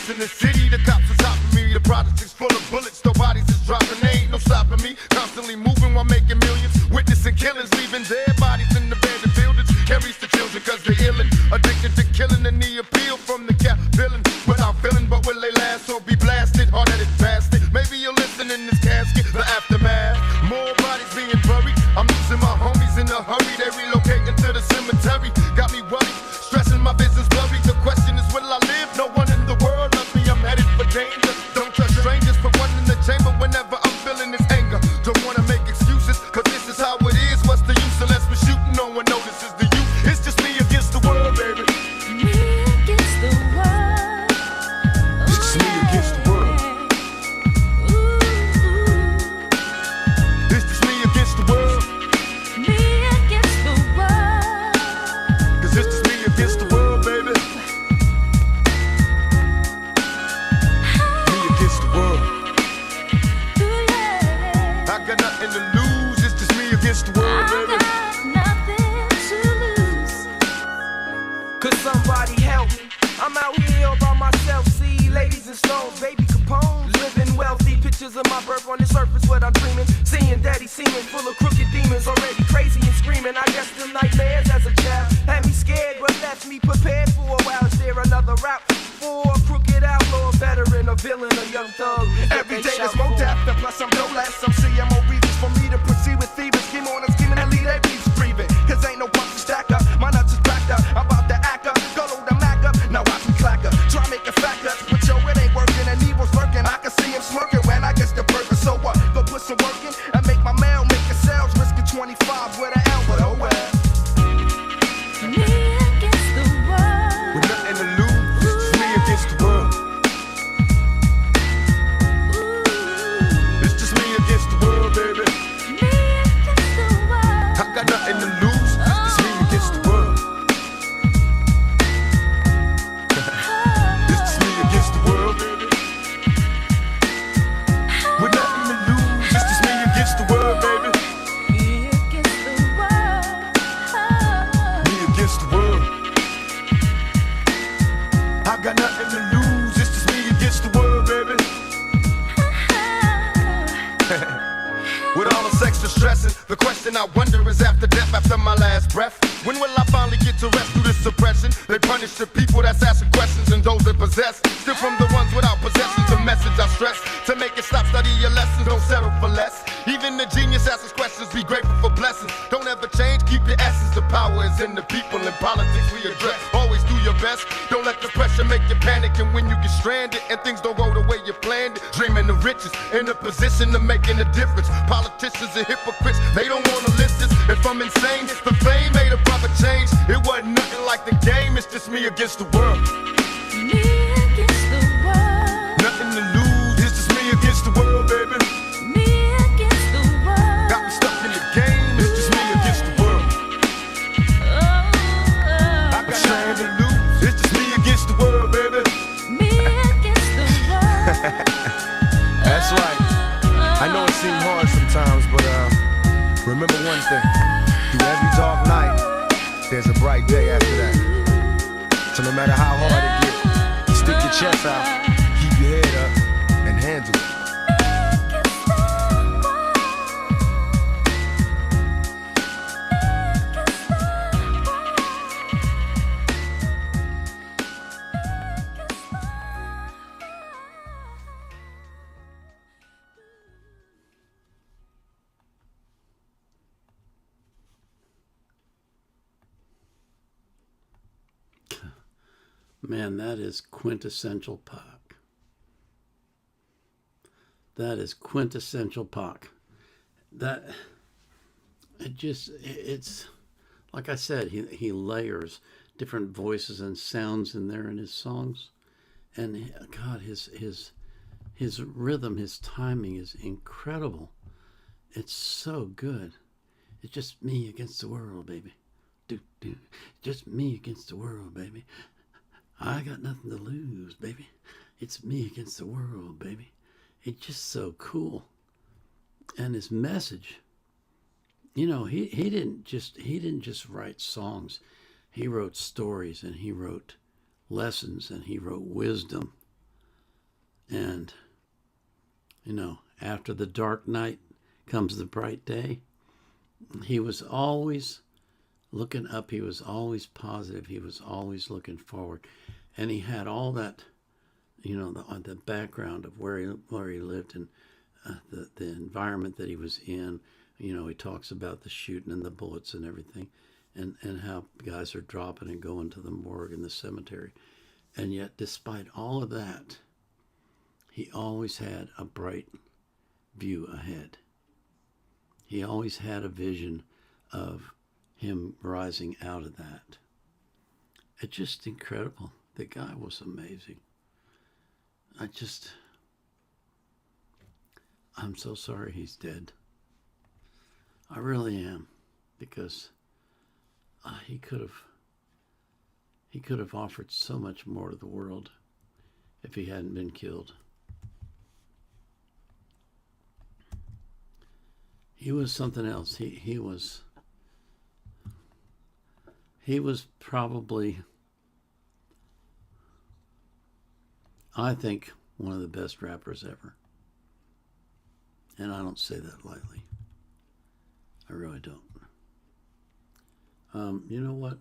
In the city, the cops are topping me. The projects is full of bullets, no bodies is dropping. They ain't no stopping me. me. Constantly moving while making millions. Witnessing killings, leaving dead bodies in the abandoned buildings. Carries the children cause they're illin'. Addicted to killing and the appeal from the cap villain. Without feeling, but will they last or be blasted? Hard at it, bastard. Maybe you'll listen in this casket. The aftermath. More bodies being buried. I'm losing my homies in a hurry. They relocating to the cemetery. Got me worried. Stressing my business blurry. The question is, will I live? No one in the world loves me. I'm headed for danger. Don't trust strangers. Put one in the chamber whenever I'm feeling this anger. Don't wanna make excuses, cause this is how it is. What's the use unless we're shooting? No one notices the youth. It's just me against the world, baby. Me against the world. It's just me against the world. It's just me against the world. Me against the world. Cause it's just me against the world, baby. Me against the world. I got nothing to lose. It's just me against the world, baby. Nothing to lose. Could somebody help me? I'm out here all by myself. See ladies and stones, baby Capone, living wealthy. Pictures of my birth on the surface, what I'm dreaming. Seeing daddy seeming full of crooked demons, already crazy and screaming. I guess the nightmares as a child had me scared, but left me prepared for a while. Is there another route for a crooked outlaw, veteran, a villain, a young thug? Every day there's more death, and plus I'm no less. Some CMO reasons for me to proceed with thieves. Scheme on and scheming and leave their beefs breathing. Cause ain't no puppy stack up. My nuts is backed up. I'm about to act up. Go load the Mac up. Now watch me clack up. Try make it fact up. But yo, it ain't working. And evil's lurking. I can see him smirking when I get the burger. So what? Go put some work in and make my mail, make a sales. Risking 25 with an L, but oh well. Me against the world. With nothing to lose, it's just me against the world. It's just me against the world, baby. Me against the world. I got nothing to lose, it's just me against the world. It's just me against the world, baby. With nothing to lose, it's just me against the world, baby. Me against the world. Me against the world. I got nothing to lose, it's just me against the world, baby. With all this extra stressing, the question I wonder is after death, after my last breath, when will I finally get to rest through this suppression? They punish the people that's asking questions and those that possess. Still from the ones without possessions, the message I stress. To make it stop, study your lessons, don't settle for less. Even the genius asks questions, be grateful for blessings. Don't ever change, keep your essence. The power is in the people, in politics we address. Always do your best, don't let the pressure make you panic. And when you get stranded and things don't go the way you planned it, dreaming of riches, in a position of making a difference. Politicians are hypocrites, they don't wanna listen. If I'm insane, the fame made a brother change. It wasn't nothing like the game, it's just me against the world. Me against the world. Nothing to lose, it's just me against the world, baby. Me against the world. Got me stuck in the game, it's just me against the world. I got nothing to lose, it's just me against the world, baby. Me against the world. That's right. I know it seems hard sometimes, but remember one thing. Through every dark night, there's a bright day after that. So no matter how hard it gets, you stick your chest out, keep your head up, and handle it. Man, that is quintessential Pac. That is quintessential Pac. That it's like I said, he layers different voices and sounds in there in his songs, and God, his rhythm, his timing is incredible. It's so good. It's just me against the world, baby. Do. Just me against the world, baby. I got nothing to lose, baby. It's me against the world, baby. It's just so cool. And his message, you know, he didn't just write songs. He wrote stories, and he wrote lessons, and he wrote wisdom. And, you know, after the dark night comes the bright day. He was always looking up. He was always positive. He was always looking forward. And he had all that, the background of where he lived and the environment that he was in. He talks about the shooting and the bullets and everything, and how guys are dropping and going to the morgue and the cemetery. And yet, despite all of that, he always had a bright view ahead. He always had a vision of him rising out of that. It's just incredible. The guy was amazing. I'm so sorry he's dead. I really am, because he could have offered so much more to the world if he hadn't been killed. He was something else. He was probably, I think, one of the best rappers ever. And I don't say that lightly. I really don't. You know what?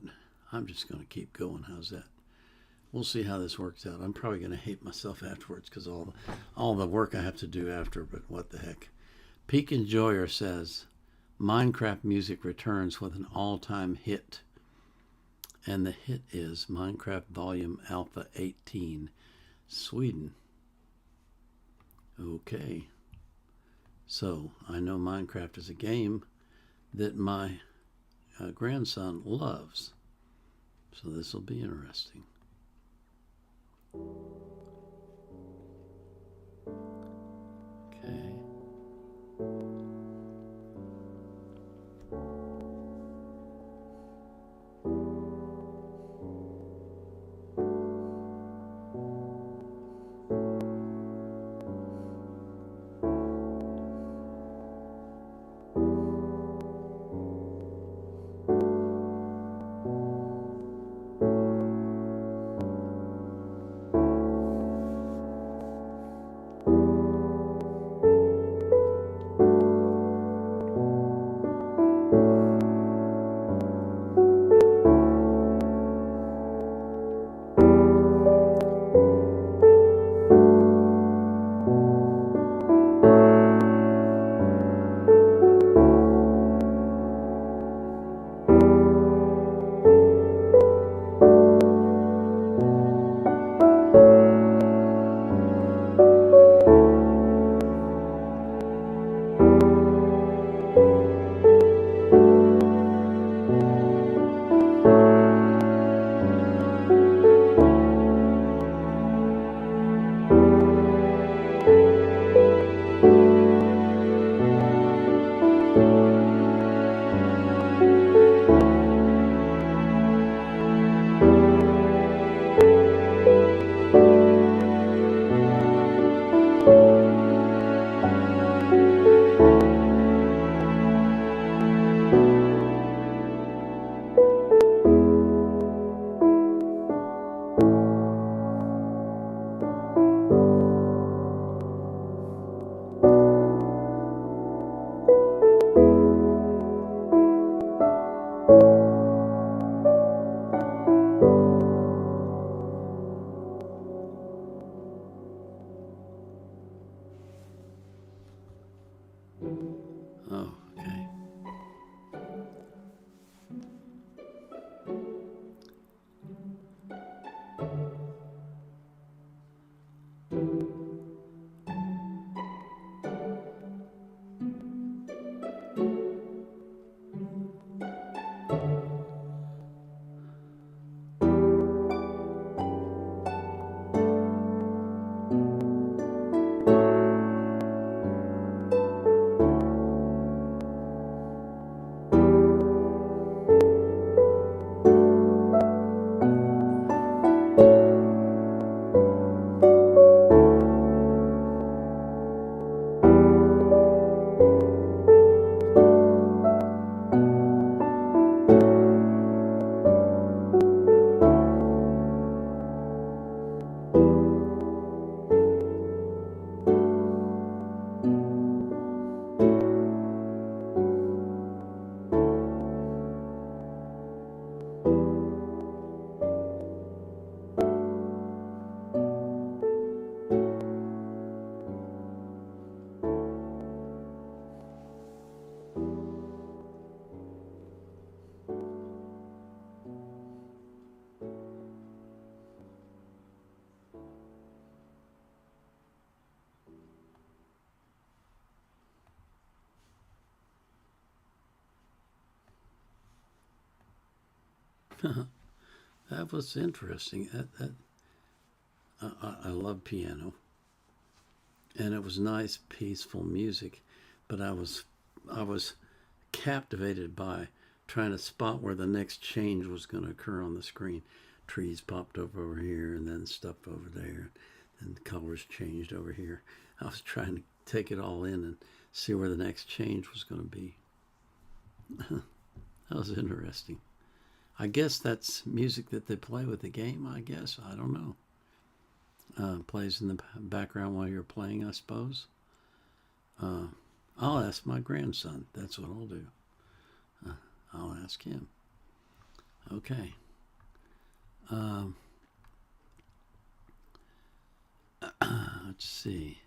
I'm just going to keep going. How's that? We'll see how this works out. I'm probably going to hate myself afterwards because all the work I have to do after, but what the heck. Peak Enjoyer says, Minecraft music returns with an all-time hit. And the hit is Minecraft Volume Alpha 18, Sweden. Okay. So, I know Minecraft is a game that my grandson loves. So this will be interesting. Okay. Oh, okay. That was interesting. I love piano, and it was nice, peaceful music, but I was captivated by trying to spot where the next change was going to occur on the screen. Trees popped up over here, and then stuff over there, and the colors changed over here. I was trying to take it all in and see where the next change was going to be. That was interesting. I guess that's music that they play with the game, I guess. I don't know. Plays in the background while you're playing, I suppose. I'll ask my grandson. That's what I'll do. I'll ask him. Okay. Let's see.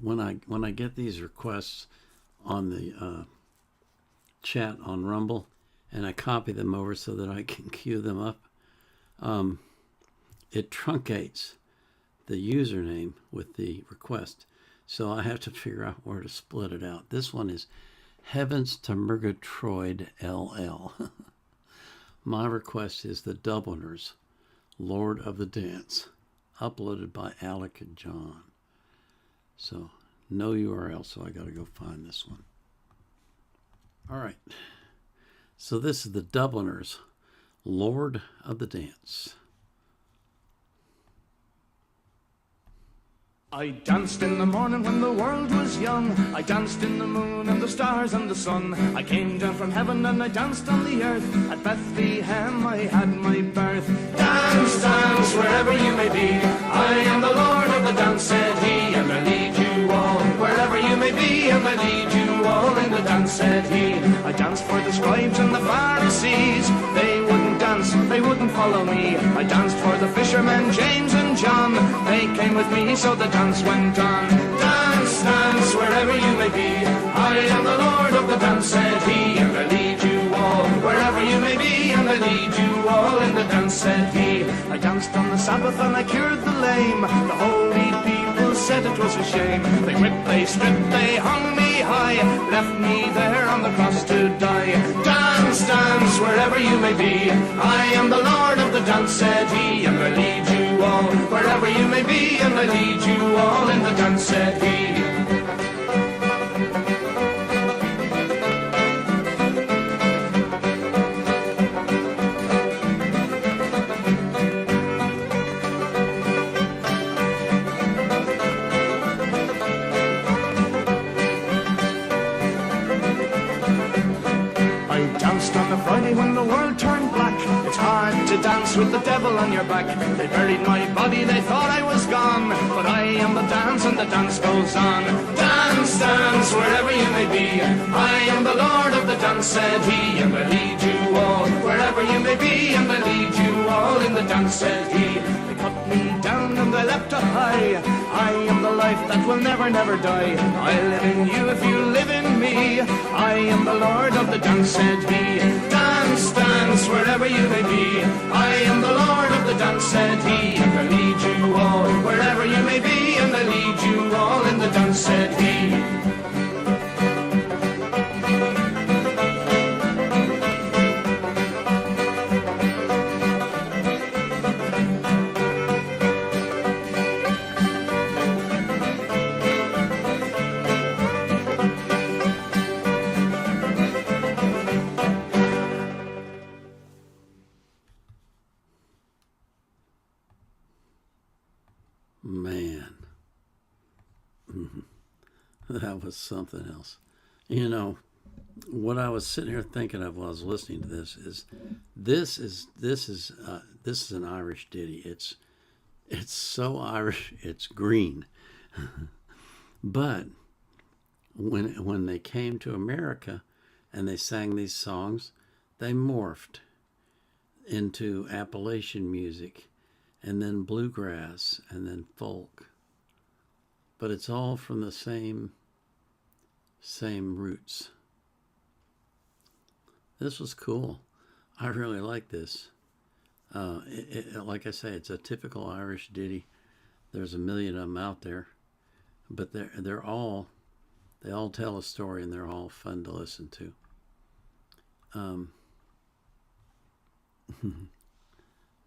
When I get these requests on the chat on Rumble, and I copy them over so that I can queue them up, it truncates the username with the request. So I have to figure out where to split it out. This one is Heavens to Murgatroyd LL. My request is the Dubliners, Lord of the Dance, uploaded by Alec and John. So no URL, so I got to go find this one. All right. So this is the Dubliners, Lord of the Dance. I danced in the morning when the world was young. I danced in the moon and the stars and the sun. I came down from heaven and I danced on the earth. At Bethlehem I had my birth. Dance, dance, wherever you may be. I am the Lord of the dance, said he, and I lead you all. Wherever you may be, and I lead you all in the dance, said he. I danced for the scribes and the Pharisees. They wouldn't dance, they wouldn't follow me. I danced for the fishermen, James and John. They came with me, so the dance went on. Dance, dance, wherever you may be. I am the Lord of the dance, said he, and I lead you all. Wherever you may be, and I lead you all in the dance, said he. I danced on the Sabbath and I cured the lame. The holy people said it was a shame. They whipped, they stripped, they hung me high, left me there on the cross to die. Dance, dance, wherever you may be. I am the Lord of the dance, said he, and I lead you all. Wherever you may be, and I lead you all in the dance, said he. Friday when the world turned black. It's hard to dance with the devil on your back. They buried my body, they thought I was gone, but I am the dance and the dance goes on. Dance, dance, wherever you may be. I am the Lord of the dance, said he, and I lead you all. Wherever you may be, and I lead you all in the dance, said he. They cut me down and they left a high. I am the life that will never, never die. I live in you if you live in me. I am the Lord of the dance, said he. Dance, dance, wherever you may be. I am the Lord of the dance, said he, and I lead you all. Wherever you may be, and I lead you all in the dance, said he. Man, that was something else. You know, what I was sitting here thinking of while I was listening to this is an Irish ditty. It's so Irish, it's green. But when they came to America and they sang these songs, they morphed into Appalachian music, and then bluegrass, and then folk. But it's all from the same roots. This was cool. I really like this. Like I say, it's a typical Irish ditty. There's a million of them out there, but they all tell a story, and they're all fun to listen to.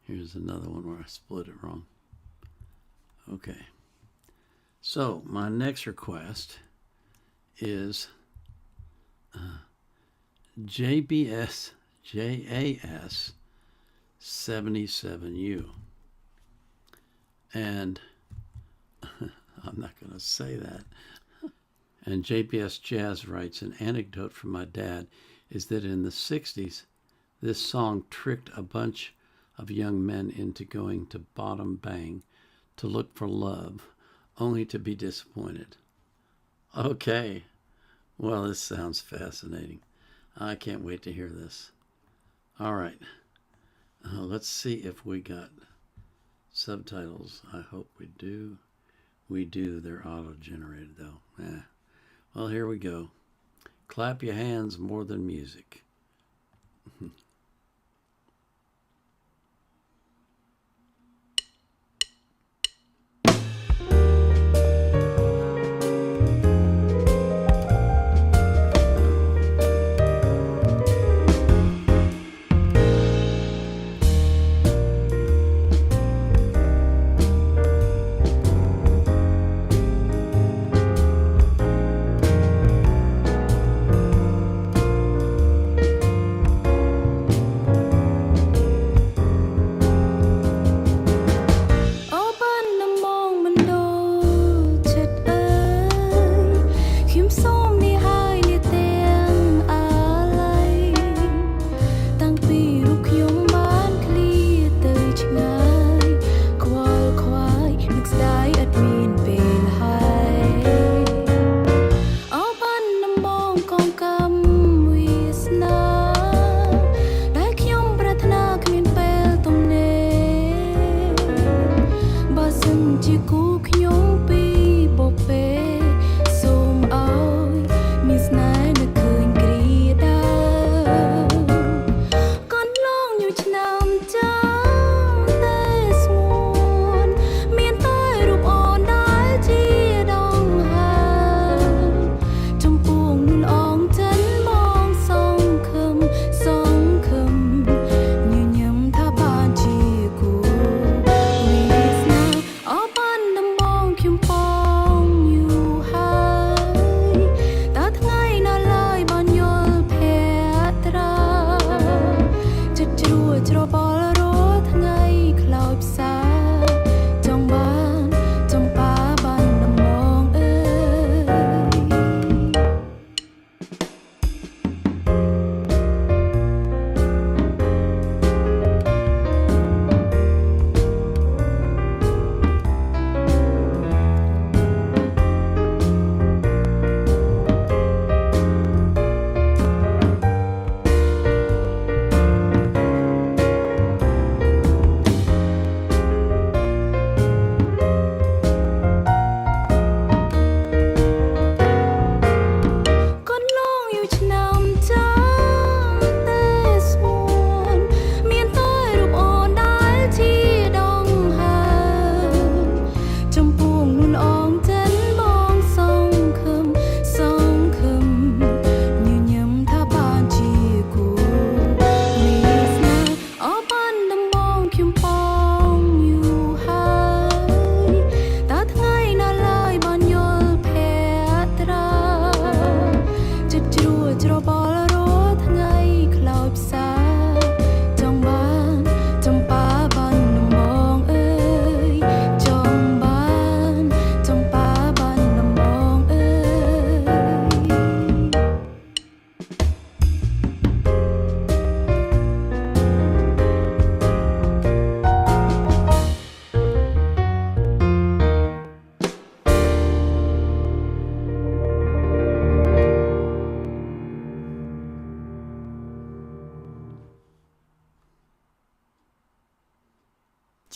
Here's another one where I split it wrong. Okay. So my next request is JBS JAS 77U. And I'm not going to say that. And JPS Jazz writes, an anecdote from my dad is that in the 60s, this song tricked a bunch of young men into going to Bottom Bang to look for love, only to be disappointed. Okay, well, this sounds fascinating. I can't wait to hear this. All right, let's see if we got subtitles. I hope we do. We do. They're auto-generated, though. Well, here we go. Clap your hands more than music.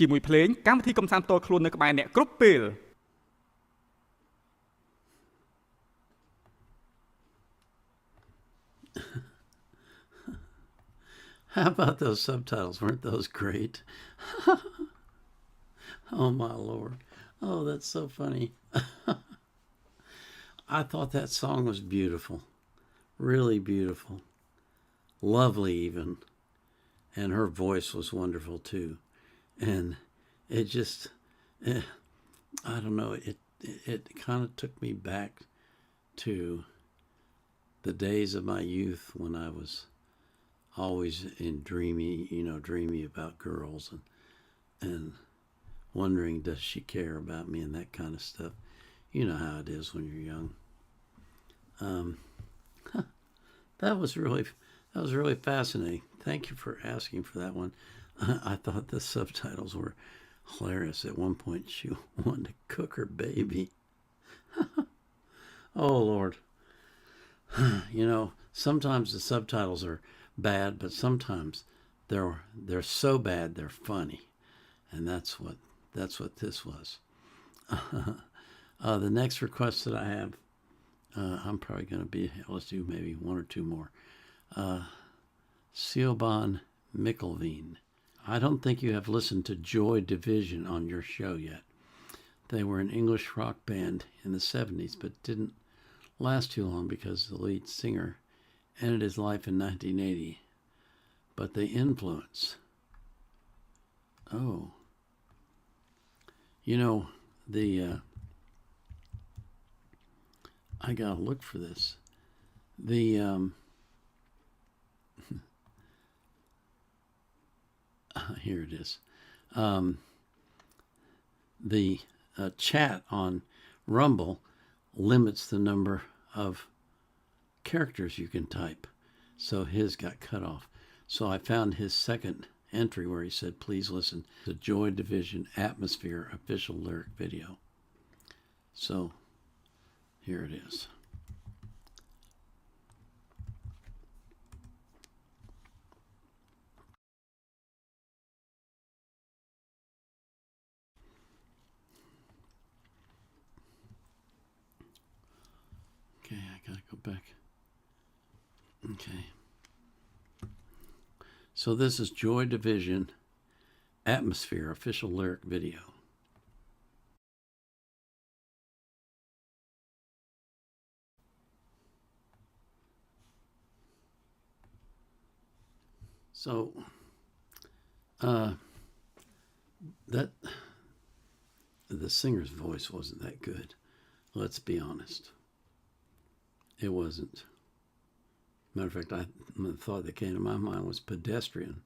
ជាមួយភ្លេងកម្មវិធីកំសាន្តផ្ទាល់ខ្លួននៅក្បែរអ្នកគ្រប់ពេល How about those subtitles? Weren't those great? Oh my Lord. Oh, that's so funny. I thought that song was beautiful. Really beautiful. lovely even, and her voice was wonderful too. And it just, I don't know, it kind of took me back to the days of my youth when I was always dreamy about girls and wondering, does she care about me and that kind of stuff. You know how it is when you're young. That was really fascinating. Thank you for asking for that one. I thought the subtitles were hilarious. At one point, she wanted to cook her baby. Oh, Lord. Sometimes the subtitles are bad, but sometimes they're so bad they're funny, and that's what this was. The next request that I have, I'm probably going to be able to do maybe one or two more. Siobhan Mickelveen. I don't think you have listened to Joy Division on your show yet. They were an English rock band in the 70s, but didn't last too long because the lead singer ended his life in 1980. But the influence. Oh. I gotta look for this. Here it is. The chat on Rumble limits the number of characters you can type, so his got cut off. So I found his second entry where he said, please listen to Joy Division Atmosphere official lyric video. So here it is. Okay, I gotta go back. Okay. So this is Joy Division Atmosphere official lyric video. So that the singer's voice wasn't that good. Let's be honest. It wasn't. Matter of fact, the thought that came to my mind was pedestrian.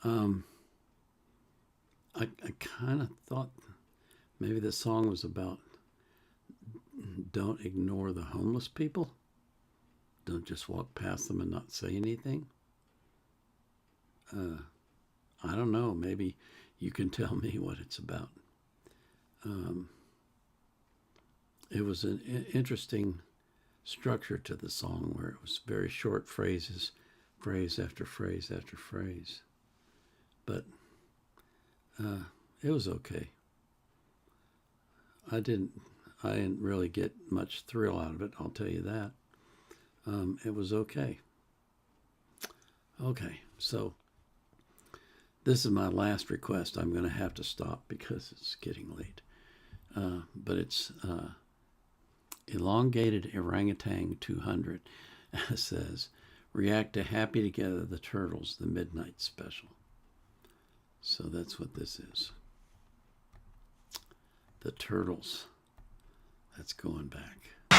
I kind of thought maybe the song was about don't ignore the homeless people. Don't just walk past them and not say anything. I don't know. Maybe you can tell me what it's about. It was an interesting structure to the song where it was very short phrases, phrase after phrase after phrase. But it was okay. I didn't really get much thrill out of it, I'll tell you that. It was okay. Okay, so this is my last request. I'm going to have to stop because it's getting late. But it's Elongated Orangutan 200 says, react to Happy Together, the Turtles, the Midnight Special. So that's what this is. The Turtles. That's going back. I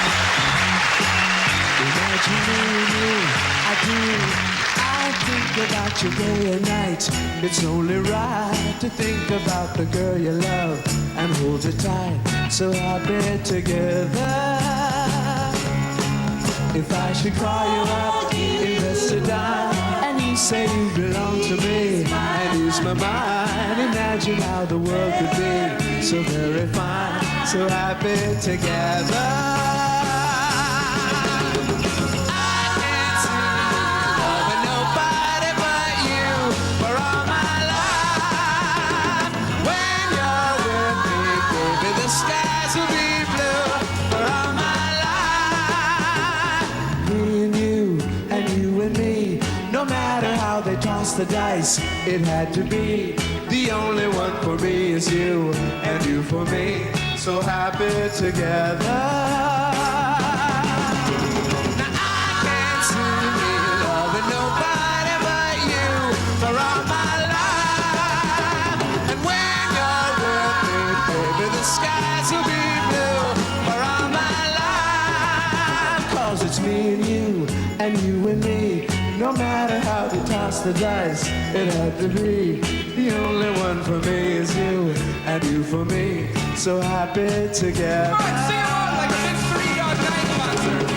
think about you day and night. It's only right to think about the girl you love and hold her tight, so happy together. If I should call you up, invest a dime, and you say you belong to me, and use my mind, imagine how the world could be so very fine, so happy together. The dice, it had to be. The only one for me is you, and you for me, so happy together. Now I can't see me loving nobody and you and me. No matter how they toss the dice, it had to be. The only one for me is you, and you for me. So happy together. Sing it all like a Mystery Dog Night concert.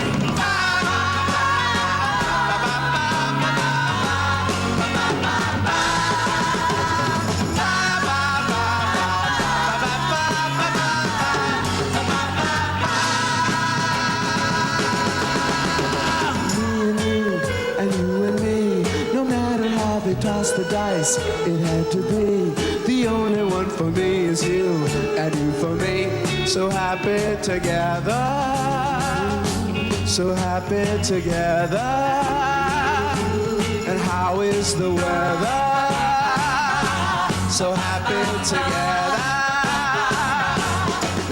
They toss the dice, it had to be. The only one for me is you, and you for me. So happy together, so happy together. And how is the weather? So happy together,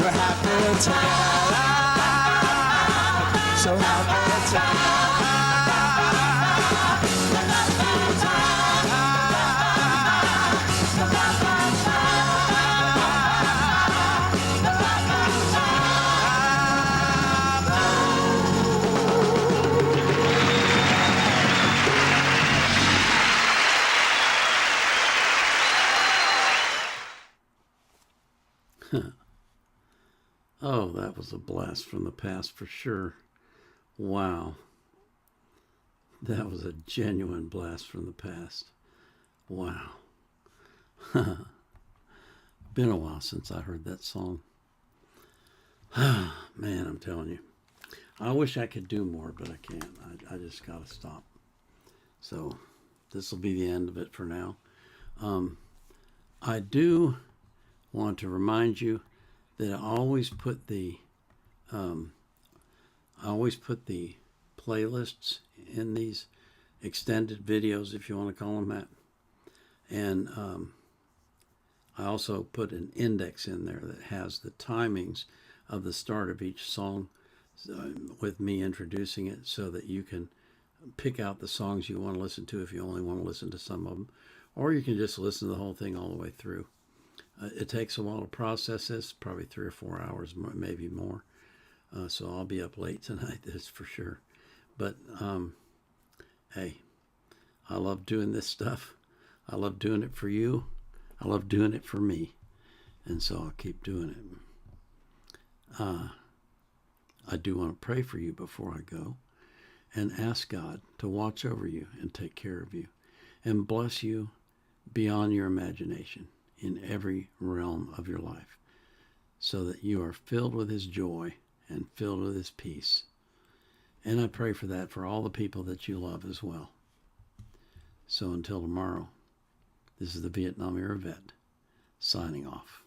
we're happy together, so happy together. Oh, that was a blast from the past for sure. Wow. That was a genuine blast from the past. Wow. Been a while since I heard that song. Man, I'm telling you. I wish I could do more, but I can't. I just got to stop. So this will be the end of it for now. I do want to remind you that I always put the playlists in these extended videos, if you want to call them that. And I also put an index in there that has the timings of the start of each song with me introducing it, so that you can pick out the songs you want to listen to if you only want to listen to some of them, or you can just listen to the whole thing all the way through. It takes a while to process this, probably 3 or 4 hours, maybe more. So I'll be up late tonight, that's for sure. But hey, I love doing this stuff. I love doing it for you. I love doing it for me. And so I'll keep doing it. I do want to pray for you before I go and ask God to watch over you and take care of you and bless you beyond your imagination in every realm of your life, so that you are filled with His joy and filled with His peace. And I pray for that for all the people that you love as well. So until tomorrow, this is the Vietnam Era Vet signing off.